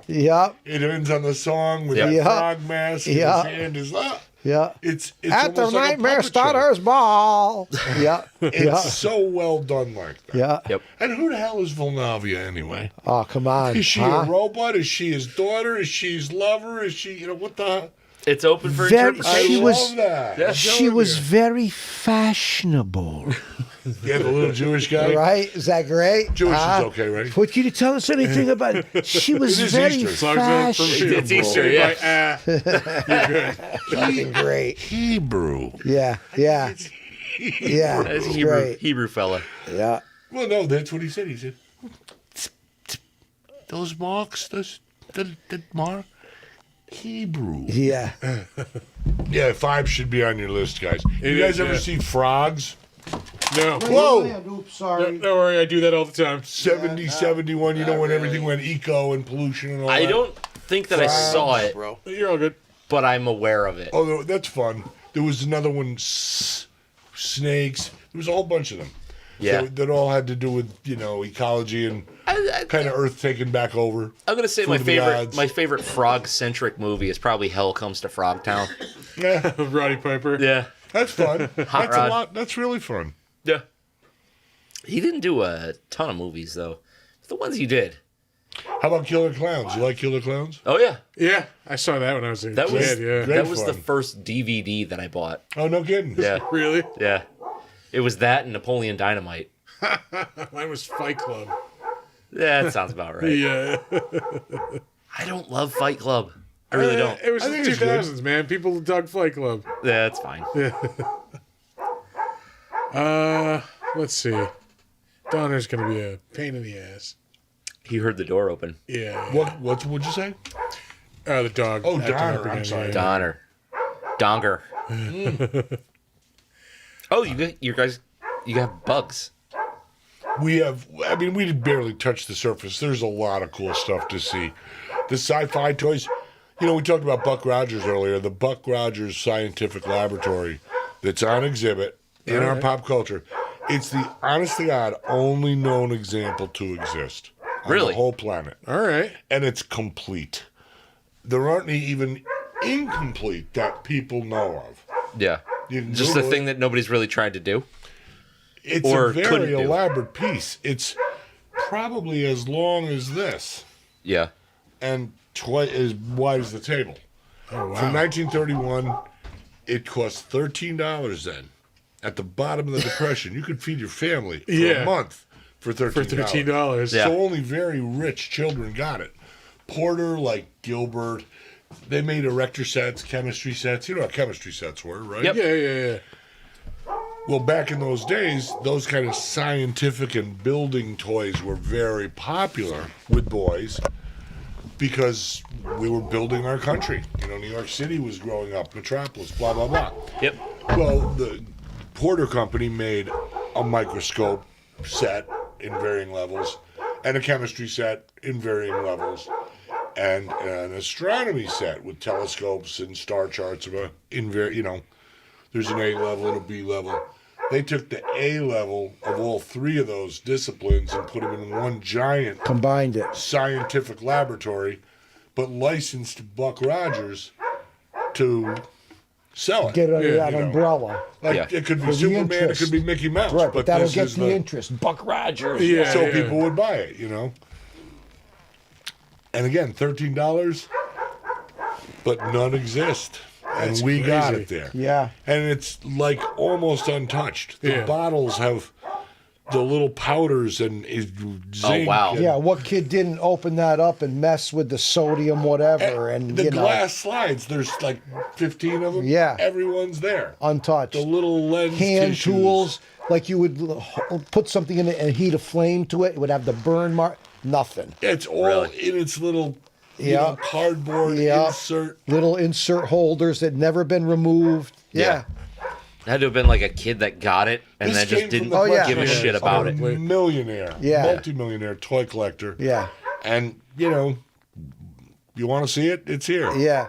Yep. it ends on the song with Yeah. the Yeah. frog mask. And Yeah. his hand is up. Yeah. It's At the almost like a Nightmare puppet show. Starter's Ball. Yeah. It's Yeah. so well done like that. Yeah. Yep. And who the hell is Volnavia anyway? Oh, come on. Is she huh? a robot? Is she his daughter? Is she his lover? Is she, what the? It's open for Very- interpretation. She I was- love that. Yeah. I'm She telling was you. very fashionable. Yeah, the little Jewish guy. Right? Is that great? Jewish Huh? is okay, right? What can you tell us anything about it? She was It is very Easter. As long as it's from It's Easter, yeah. fucking great. Hebrew. Yeah, yeah, yeah. That's a Great. Hebrew fella. Yeah. Well, no, that's what he said. He said, those marks, the mark, Hebrew. Yeah. Yeah, 5 should be on your list, guys. You It guys is, ever yeah. see frogs? No. Whoa! Oops, sorry. Don't worry, I do that all the time. 70, 71, when everything went eco and pollution and all that. I don't think that I saw it, Bro. You're all good. but I'm aware of it. Oh, that's fun. There was another one, snakes. There was a whole bunch of them. Yeah. That all had to do with, ecology and kind of Earth taking back over. I'm gonna say Food of the gods. my favorite frog centric movie is probably Hell Comes to Frogtown. Yeah, Roddy Piper. Yeah. that's fun. That's Rod. a lot. That's really fun. Yeah. He didn't do a ton of movies though. The ones he did. How about Killer Clowns? You like Killer Clowns? Oh yeah. Yeah, I saw that when I was a That kid. was Yeah. great. that was the fun. first DVD that I bought. Oh, no kidding. Yeah. Really? Yeah. It was that and Napoleon Dynamite. Mine was Fight Club. Yeah, that sounds about right. Yeah. I don't love Fight Club. I really don't. It was I the think it's good. 2000s, man. People dug Fight Club. Yeah, that's fine. Let's see. Donner's gonna be a pain in the ass. He heard the door open. Yeah. What'd you say? The dog. Oh, acting Donner, up I'm again, sorry. yeah. Donner. Donger. Oh, you guys have bugs. We have, we barely touched the surface. There's a lot of cool stuff to see. The sci-fi toys, we talked about Buck Rogers earlier, the Buck Rogers Scientific Laboratory that's on exhibit in our pop culture. It's the, honest to God, only known example to exist on Really? the whole planet. All right. And it's complete. There aren't any even incomplete that people know of. Yeah. You can Just the Google thing that nobody's really tried to do. It's Or a very couldn't do. elaborate piece. It's probably as long as this Yeah. and twice as wide as the table. Oh, wow. From 1931, it cost $13 then. At the bottom of the Depression, you could feed your family for Yeah. a month for $13. For $13. Yeah. So only very rich children got it. Porter, like Gilbert, they made erector sets, chemistry sets. You know how chemistry sets were, right? Yep. Yeah. Well, back in those days, those kind of scientific and building toys were very popular with boys because we were building our country. New York City was growing up, metropolis, blah, blah, blah. Yep. Well, the Porter Company made a microscope set in varying levels and a chemistry set in varying levels and an astronomy set with telescopes and star charts there's an A level and a B level. They took the A level of all three of those disciplines and put them in one giant Combined it. scientific laboratory, but licensed to Buck Rogers to sell it. Get under Yeah, that you know. umbrella. Like Yeah. it could be For the Superman, it interest. could be Mickey Mouse, Right, but that'll this get is the interest. Buck Rogers. Yeah. so people would buy it. And again, $13, but none exist, and That's we got crazy. it there. Yeah. And it's like almost untouched. The Yeah. bottles have the little powders and zinc. wow. and- Yeah, what kid didn't open that up and mess with the sodium, whatever, and the you know, glass slides. There's like 15 of them. Yeah. Everyone's there. untouched. The little lens Hand tissues. tools, like you would put something in it and heat a flame to it. It would have the burn mark. Nothing. It's all Really? in its little Yeah. cardboard Yeah. insert. Little insert holders that never been removed. Yeah. It had to have been like a kid that got it and This then came just didn't from the yeah. give a collection shit of about a it. Millionaire, Yeah. multimillionaire toy collector. Yeah. And, you want to see it? It's here. Yeah.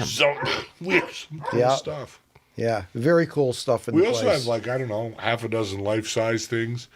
So we have some cool Yeah. stuff. Yeah. Very cool stuff in We the also place. have half a dozen life-size things.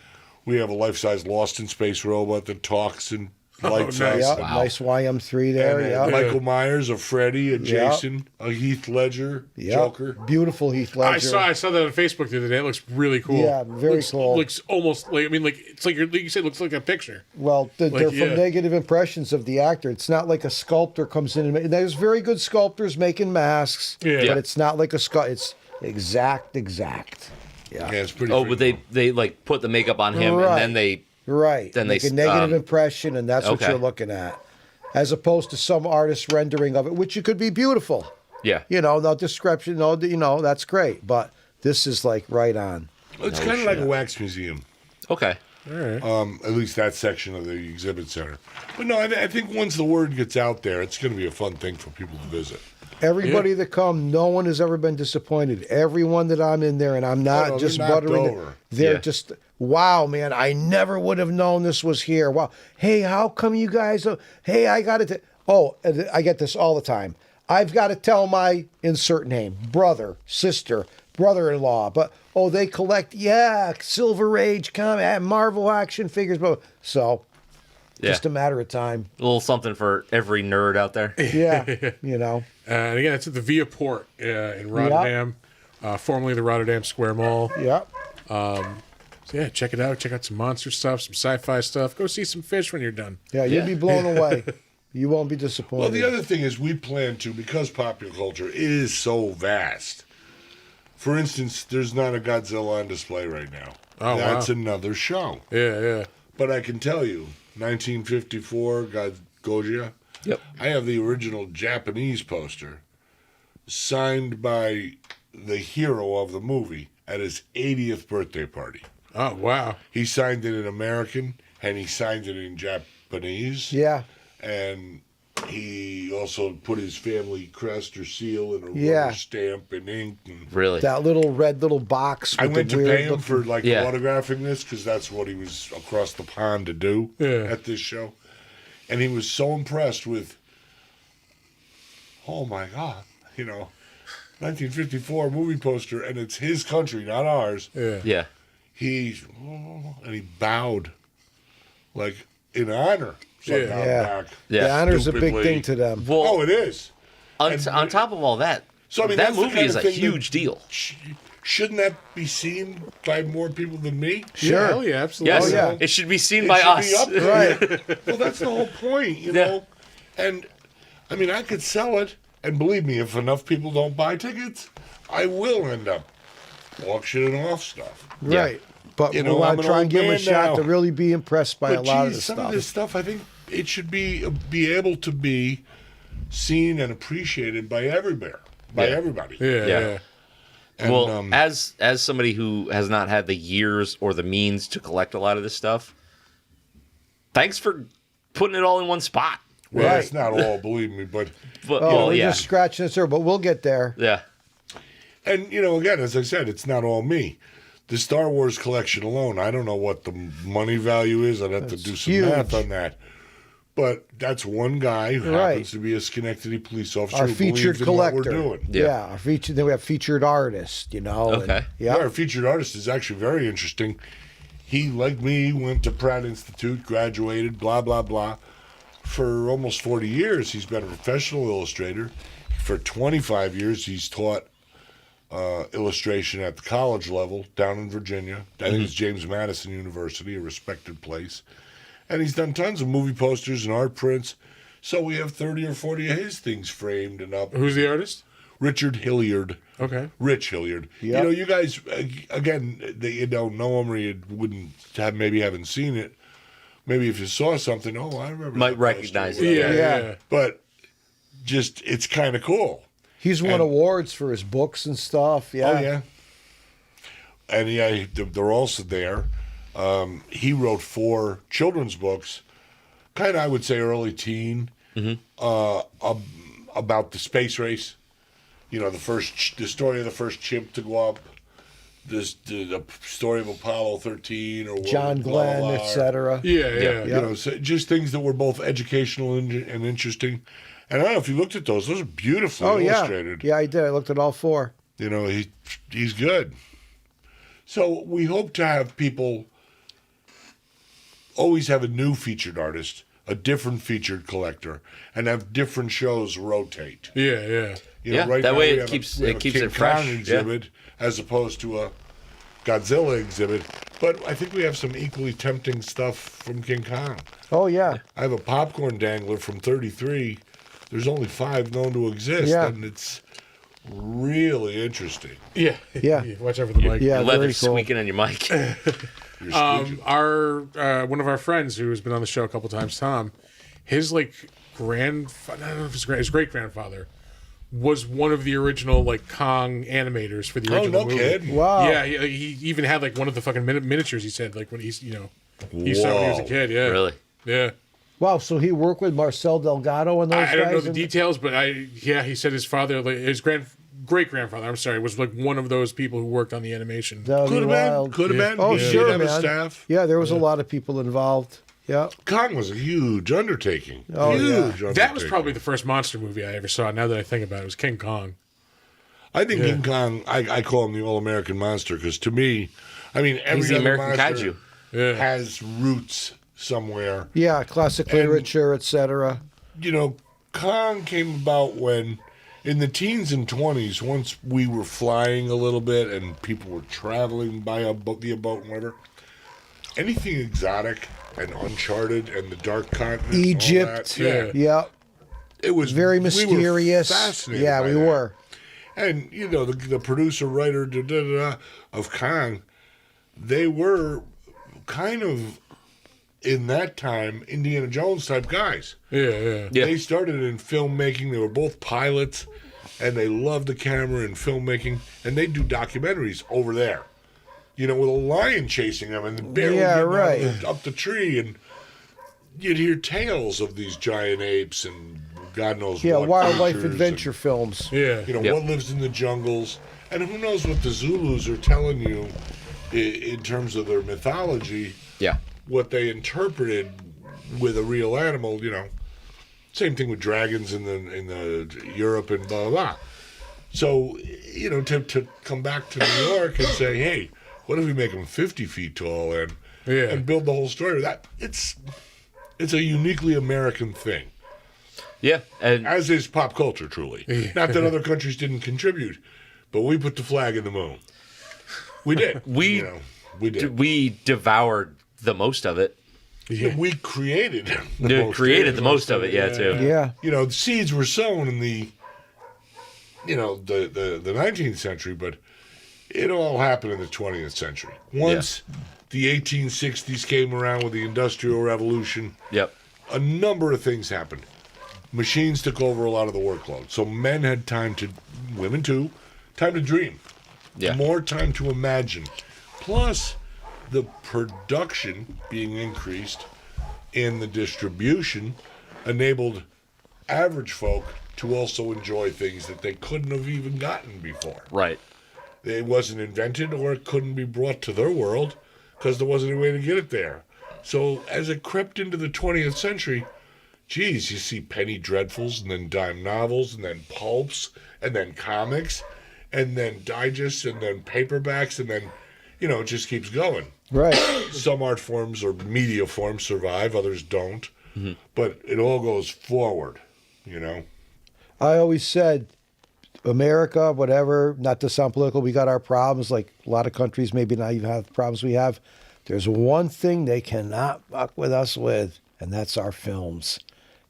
We have a life-size Lost in Space robot that talks and lights nice. us. Yeah, Wow. nice YM3 there. And, Yeah. Michael Myers, a Freddy, a Yeah. Jason, a Heath Ledger, Yeah. Joker. Beautiful Heath Ledger. I saw that on Facebook the other day. It looks really cool. Yeah, very looks, cool. Looks almost like it's like you said, looks like a picture. Well, they're from yeah. negative impressions of the actor. It's not like a sculptor comes in and there's very good sculptors making masks, Yeah. but it's not like a it's exact. Yeah, it's pretty. Oh, freaking but cool. they like put the makeup on him Right. and then they Right. Then make they a negative um, impression, and that's what okay. you're looking at, as opposed to some artist rendering of it, which it could be beautiful. yeah. No description, that's great, but this is like right on. It's No kind of like a shit. wax museum. Okay. All right. At least that section of the exhibit center. But no, I think once the word gets out there, it's going to be a fun thing for people to visit. Everybody that come, no one has ever been disappointed. Everyone that I'm in there, and I'm not no, just they're knocked buttering it. over. They're Yeah. just, wow, man, I never would have known this was here. Wow. Hey, how come you guys, hey, I got it. And I get this all the time. I've got to tell my insert name, brother, sister, brother-in-law, but, they collect, Silver Age, Marvel action figures. So, Yeah. just a matter of time. A little something for every nerd out there. Yeah, And again, it's at the Via Port in Rotterdam, formerly the Rotterdam Square Mall. Yeah. So yeah, check it out. Check out some monster stuff, some sci-fi stuff. Go see some fish when you're done. Yeah, you'll Yeah. be blown away. You won't be disappointed. Well, the other thing is we plan to, because popular culture is so vast. For instance, there's not a Godzilla on display right now. Oh, That's wow. another show. Yeah. But I can tell you, 1954 Godzilla. Yep. I have the original Japanese poster signed by the hero of the movie at his 80th birthday party. Oh wow. He signed it in American and he signed it in Japanese. Yeah. And he also put his family crest or seal in a Yeah. rubber stamp and ink. And Really. That little red little box. I with went the to weird pay him looking- for Yeah. autographing this because that's what he was across the pond to do at this show. And he was so impressed with, oh my God, 1954 movie poster, and it's his country, not ours. Yeah. And he bowed, like in honor. So I Yeah. bowed Yeah. back. Yeah. The honor's a big Stupidly. thing to them. Well, Oh, it is. on top of all that, So, I mean, that that's the movie kind is of a thing that- huge deal. Shouldn't that be seen by more people than me? Sure. Yeah, hell yeah, absolutely. Yes, yeah. it should be seen It by should us. be up there. Right. Well, that's the whole point, you Yeah. know? And, I mean, I could sell it, and believe me, if enough people don't buy tickets, I will end up auctioning off stuff. Yeah. Right. But You we know, want I'm to an try and old give them a man shot now. to really be impressed by a But, lot of geez, the some stuff. of this stuff, I think it should be able to be seen and appreciated by everybody. Yeah. Yeah. And, Well, as somebody who has not had the years or the means to collect a lot of this stuff, thanks for putting it all in one spot. well, Right. it's not all, believe me, but But, Oh, well, we're yeah, just scratching the surface, but we'll get there. yeah, and again, as I said, it's not all me. The Star Wars collection alone, I don't know what the money value is. I'd have to do some huge. math on that. But that's one guy who Right. happens to be a Schenectady police officer Our who featured believes in what collector. we're doing. Yeah. Our featured. Then we have featured artist. And, Okay. Yeah, yeah. our featured artist is actually very interesting. He, like me, went to Pratt Institute, graduated, blah, blah, blah. For almost 40 years, he's been a professional illustrator. For 25 years, he's taught illustration at the college level down in Virginia. I think it's James Madison University, a respected place. And he's done tons of movie posters and art prints. So we have 30 or 40 of his things framed and up. Who's the artist? Richard Hilliard. Okay. Rich Hilliard. Yep. You know, you guys, again, you don't know him or you wouldn't have, maybe haven't seen it. Maybe if you saw something, oh, I remember. Might that recognize poster or it. Yeah, whatever. yeah. But just, it's kind of cool. He's won awards for his books and stuff. Yeah. Oh, yeah. And yeah, they're also there. He wrote 4 children's books, kind of, I would say, early teen, about the space race. You know, the story of the first chimp to go up, the story of Apollo 13 or John blah, blah, Glenn, blah, etc. Yeah. You know, so just things that were both educational and interesting. And I don't know if you looked at those; those are beautifully Oh yeah, illustrated. yeah, I did. I looked at all 4. You know, he's good. So we hope to have people always have a new featured artist, a different featured collector, and have different shows rotate. Yeah. You know, Yeah, right that now way we it have keeps- we have it a keeps King it fresh, Kong yeah. exhibit as opposed to a Godzilla exhibit. But I think we have some equally tempting stuff from King Kong. Oh yeah. I have a popcorn dangler from 33. There's only 5 known to exist, Yeah. and it's really interesting. Yeah. Yeah. Watch out for the mic. Yeah, Your leather very cool. squeaking on your mic. You're squeaking. Our one of our friends who has been on the show a couple times, Tom, his grandfather, I don't know if his great grandfather was one of the original Kong animators for the Oh, original no movie. kidding. Wow. Yeah, he even had one of the fucking miniatures. He said when he saw when he was a Whoa. kid. Yeah, Really? Yeah. Wow. So he worked with Marcel Delgado and those guys. I don't know the and- details, but he said his father, his great grandfather, I'm sorry, was one of those people who worked on the animation. That would be Could have been. wild. Could have Yeah. been. Oh, He did sure, have a man. staff. Yeah, there was a lot of people involved. Yeah. Kong was a huge undertaking. Oh, huge yeah. undertaking. That was probably the first monster movie I ever saw. Now that I think about it, was King Kong. I think King Kong, I call him the all-American monster because to me, I mean, every He's the other American monster kaiju. Yeah. has roots somewhere. Yeah, classic And- literature, etc. You know, Kong came about when, in the teens and 20s, once we were flying a little bit and people were traveling by via boat and whatever, anything exotic and uncharted and the dark continent, and all Egypt. that, yeah, Yeah. it was Very we were mysterious. fascinated Yeah, by we that. were. And you know, the producer writer of Kong, they were kind of in that time Indiana Jones type guys. Yeah. Yeah. They started in filmmaking. They were both pilots, and they loved the camera and filmmaking. And they do documentaries over there, you know, with a lion chasing them and the bear Yeah, getting right. up the tree, and you'd hear tales of these giant apes and God knows Yeah, what wildlife creatures adventure films. Yeah. you know, Yep. what lives in the jungles. And who knows what the Zulus are telling you in terms of their mythology, Yeah. what they interpreted with a real animal, you know. Same thing with dragons in the Europe and blah, blah, blah. So, you know, to come back to New York and say, hey, what if we make them 50 feet tall and build the whole story? That it's a uniquely American thing. Yeah. And As is pop culture, truly. Not that other countries didn't contribute, but we put the flag in the moon. We did. We- you know, we did. we devoured the most of it. We created the Created the most of it, yeah, too. Yeah. You know, the seeds were sown in the 19th century, but it all happened in the 20th century. Once the 1860s came around with the Industrial Revolution, Yep. a number of things happened. Machines took over a lot of the workload. So men had time to, women too, time to dream. Yeah. More time to imagine. Plus, the production being increased and the distribution enabled average folk to also enjoy things that they couldn't have even gotten before. Right. It wasn't invented or it couldn't be brought to their world because there wasn't any way to get it there. So as it crept into the 20th century, geez, you see penny dreadfuls and then dime novels and then pulps and then comics and then digests and then paperbacks and then, you know, it just keeps going. Right. Some art forms or media forms survive, others don't. But it all goes forward, you know. I always said, America, whatever, not to sound political, we got our problems, like a lot of countries maybe not even have the problems we have. There's one thing they cannot fuck with us with, and that's our films.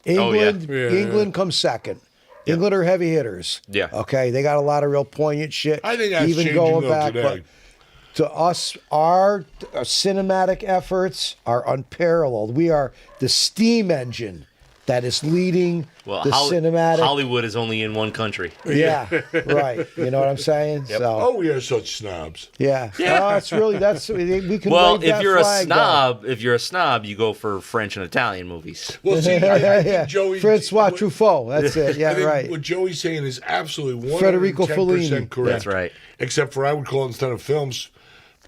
Oh, yeah. England, England comes second. England are heavy hitters. Yeah. Okay, they got a lot of real poignant shit. I think that's changing though today. but to us, our cinematic efforts are unparalleled. We are the steam engine that is leading Well, the cinematic. Hollywood is only in one country. Yeah, right. You know what I'm saying? Yep. So, Oh, we are such snobs. yeah. That's we can. Well, wave if that you're a flag snob, you go for French and Italian movies. Well, see, down. I think Joey... Francois Truffaut. That's it. I Yeah, think right. what Joey's saying is absolutely 110% Federico Fellini. correct. That's right. Except for I would call it, instead of films,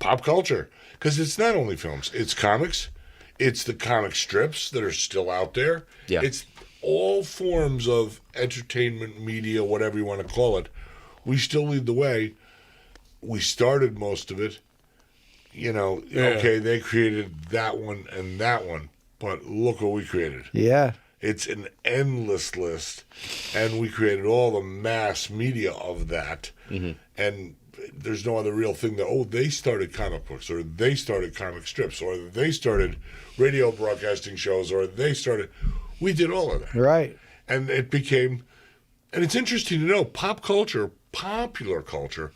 pop culture. Because it's not only films. It's comics. It's the comic strips that are still out there. Yeah. It's all forms of entertainment, media, whatever you want to call it. We still lead the way. We started most of it. You know, okay, they created that one and that one. But look what we created. Yeah. It's an endless list, and we created all the mass media of that. And there's no other real thing that, they started comic books, or they started comic strips, or they started radio broadcasting shows, or they started... We did all of that. Right. And it became... And it's interesting to know, pop culture, popular culture,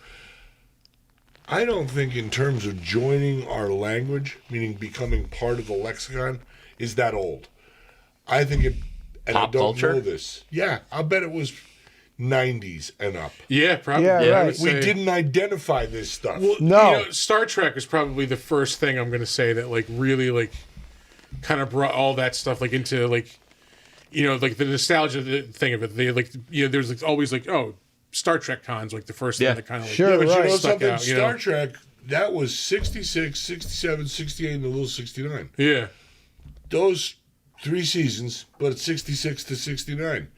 I don't think in terms of joining our language, meaning becoming part of the lexicon, is that old. I think it... And Pop I don't culture? know this. Yeah, I'll bet it was 90s and up. Yeah, probably. Yeah, I right. would We say- didn't identify this stuff. Well, No. Star Trek is probably the first thing I'm going to say that like really like kind of brought all that stuff like into like like the nostalgia thing of it. They like there's like always like Star Trek cons like the first Yeah. thing that kind of like Sure, But you right. know stuck something? out, Star Trek, that was 66, 67, 68, and a little 69. Yeah. Those 3 seasons, but it's 66 to 69.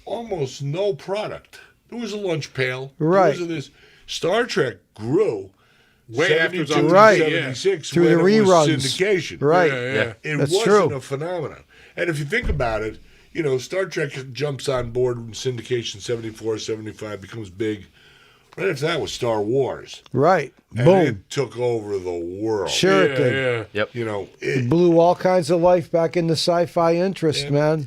Almost no product. There was a lunch pail. Right. There was this. Star Trek grew Way after it was 72 on to Right. 76 Through when the it was reruns. syndication. Right. Yeah. It That's wasn't true. a phenomenon. And if you think about it, Star Trek jumps on board in syndication 74, 75, becomes big. Right after that was Star Wars. Right. And Boom. it took over the world. Sure Yeah, it did. yeah. Yep. It, Blew all kinds of life back into sci-fi interest, Yeah. man.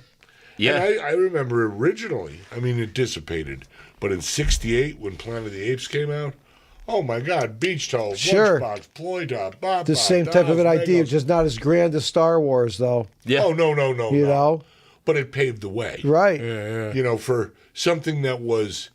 Yeah. And I remember originally, it dissipated. But in 68, when Planet of the Apes came out, oh my God, beach towels, Sure. lunchbox, ploy top, The same type of an idea, just not as grand as Star Wars, though. Yeah. Oh, no. You know? But it paved the way. Right. Yeah. For something that was...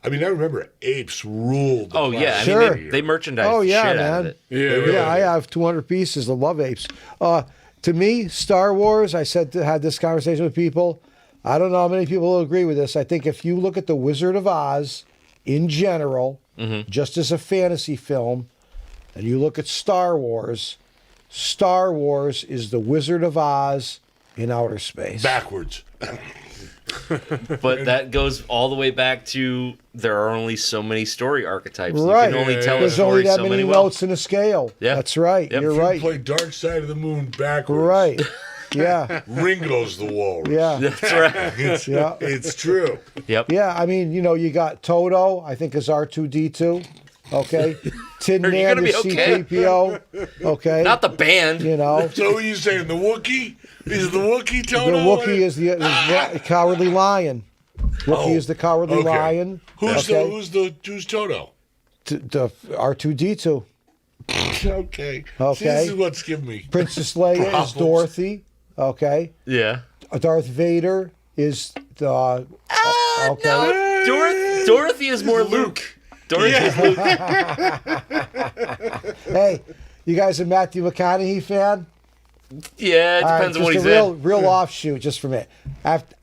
I remember Apes ruled the Oh yeah. planet. Sure. They merchandise Oh, the yeah, shit out of man. it. Yeah. really Yeah, I did. have 200 pieces of Love Apes. To me, Star Wars, I had this conversation with people. I don't know how many people will agree with this. I think if you look at The Wizard of Oz in general, just as a fantasy film, and you look at Star Wars is The Wizard of Oz in outer space. Backwards. But that goes all the way back to there are only so many story archetypes. Right. You can only tell a There's only story that so many many well. notes in a scale. Yeah. That's right. Yep. You're If you right. play Dark Side of the Moon backwards. Right. Yeah. Ringo's the walrus. Yeah. That's right. Yeah. It's true. Yep. Yeah, you got Toto, I think is R2D2. Okay. Tin Are you Man gonna is be okay? C3PO. Okay. Not the band. So are you saying the Wookiee? Is the Wookiee The Toto? Wookiee is the cowardly lion. Wookiee is the cowardly okay. lion. Who's okay? who's Toto? The R2D2. Okay. Okay. See, this is what's giving me. Princess Leia Problems. is Dorothy. Okay. Yeah. Darth Vader is the okay. No, Dorothy is more Luke. Dorothy is Luke. Hey, you guys a Matthew McConaughey fan? Yeah, it All right, depends on what just he's a in. real offshoot, just for a minute.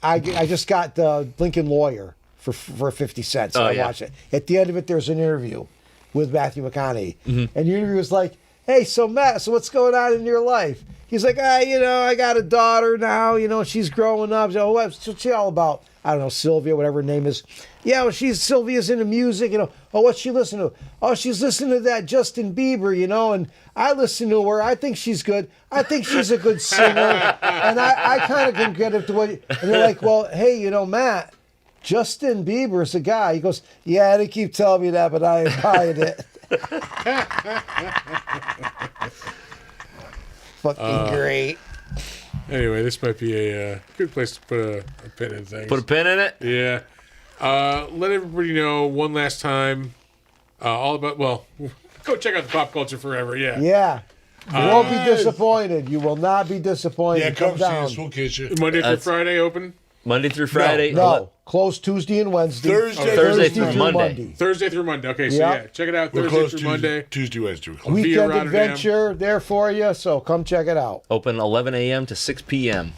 I just got the Lincoln Lawyer for 50 cents. So Oh, I yeah. watched it. At the end of it, there's an interview with Matthew McConaughey, Mm-hmm. and the interview was like, "Hey, so Matt, so what's going on in your life?" He's like, I got a daughter now. She's growing up. So what's she all about? I don't know, Sylvia, whatever her name is. Yeah, well, Sylvia's into music. Oh, what's she listening to? Oh, she's listening to that Justin Bieber. And I listen to her. I think she's good. I think she's a good singer. And I kind of can get into what. And they're like, well, hey, Matt, Justin Bieber's a guy. He goes, yeah, they keep telling me that, but I ain't buying it. Fucking great. Anyway, this might be a good place to put a pin in things. Put a pin in it. Yeah. Let everybody know one last time all about, well, go check out the Pop Culture Forever. Yeah. Yeah. You won't be disappointed. You will not be disappointed. Yeah, come see down. us. We'll kiss you. Monday through Friday open. Monday through Friday. No, closed Tuesday and Wednesday. Thursday through Monday. Thursday through Monday. Okay, so Yep. yeah, check it out We're Thursday closed through Tuesday, Monday. Tuesday, Wednesday. We're closed. Via Weekend Rotterdam. adventure there for you, so come check it out. Open 11 a.m. to 6 p.m.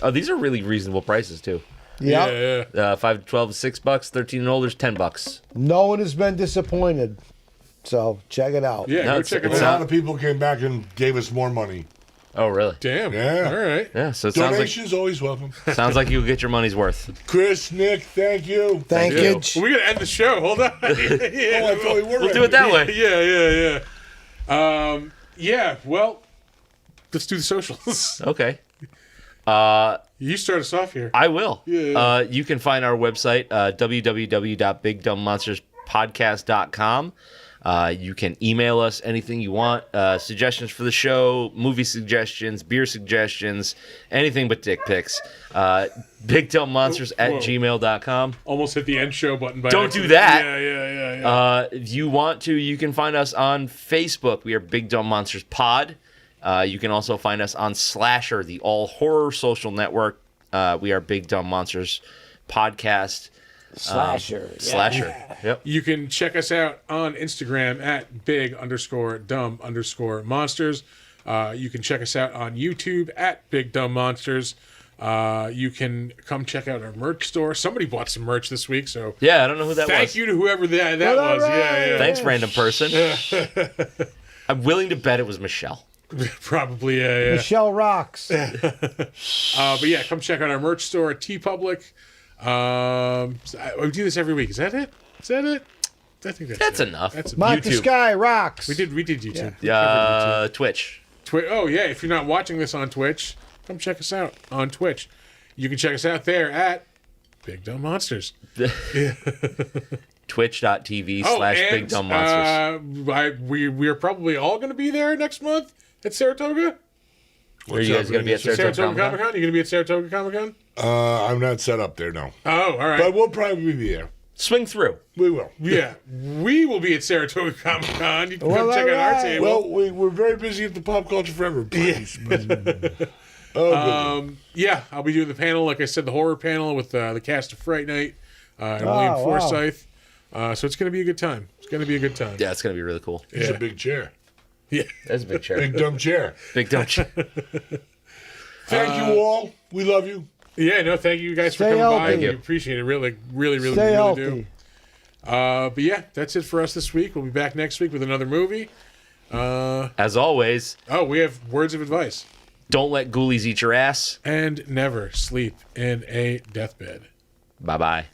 Oh, these are really reasonable prices too. Yep. Yeah. 5 to 12 is $6. 13 and older is $10. No one has been disappointed. So check it out. Yeah, No, go it's- check it it's A out. lot of people came back and gave us more money. Oh, really? Damn. Yeah. All right. Yeah. So it sounds Donations always welcome. like you'll get your money's worth. Chris, Nick, thank you. Thank you. you. Well, we gotta end the show. Hold on. Oh, I thought we were We'll do it that way. Yeah. Yeah. Well, let's do the socials. Okay. You start us off here. I will. Yeah. You can find our website, www.bigdumbmonsterspodcast.com. You can email us anything you want, suggestions for the show, movie suggestions, beer suggestions, anything but dick pics. BigDumbMonsters@gmail.com. Almost hit the end show button. By Don't accident. do that. Yeah. If you want to, you can find us on Facebook. We are Big Dumb Monsters Pod. You can also find us on Slasher, the all horror social network. We are Big Dumb Monsters Podcast. Slasher. Slasher. Yep. You can check us out on Instagram at big_dumb_monsters. You can check us out on YouTube at Big Dumb Monsters. You can come check out our merch store. Somebody bought some merch this week, so Yeah, I don't know who that was. thank you to whoever that All was. right. Yeah. Thanks, random person. I'm willing to bet it was Michelle. Probably, yeah. Michelle rocks. But yeah, come check out our merch store at TeePublic. We do this every week. Is that it? I think That's it. enough. That's Monty YouTube. Sky rocks. We did YouTube. We covered YouTube. Twitch. Oh yeah, if you're not watching this on Twitch, come check us out on Twitch. You can check us out there at Big Dumb Monsters. Twitch.tv/Big Dumb Monsters. We are probably all going to be there next month at Saratoga. Are you guys going to be at Saratoga Saratoga Comic-Con? Comic Con. You going to be at Saratoga Comic Con? I'm not set up there, no. Oh, all right. But we'll probably be there. Swing through. We will. Yeah, we will be at Saratoga Comic Con. You can come Well, check out our alright. table. Well, we're very busy at the Pop Culture Forever place. Yeah, I'll be doing the panel, like I said, the horror panel with the cast of Fright Night and William wow. Forsythe. So it's going to be a good time. Yeah, it's going to be really cool. It's a big chair. Yeah. That's a big chair. Big dumb chair. Big dumb chair. Thank you all. We love you. Yeah, no, thank you guys for Stay coming by. healthy. We appreciate it. Really Stay healthy. do. But yeah, that's it for us this week. We'll be back next week with another movie. As always, We have words of advice. don't let ghoulies eat your ass. And never sleep in a deathbed. Bye-bye.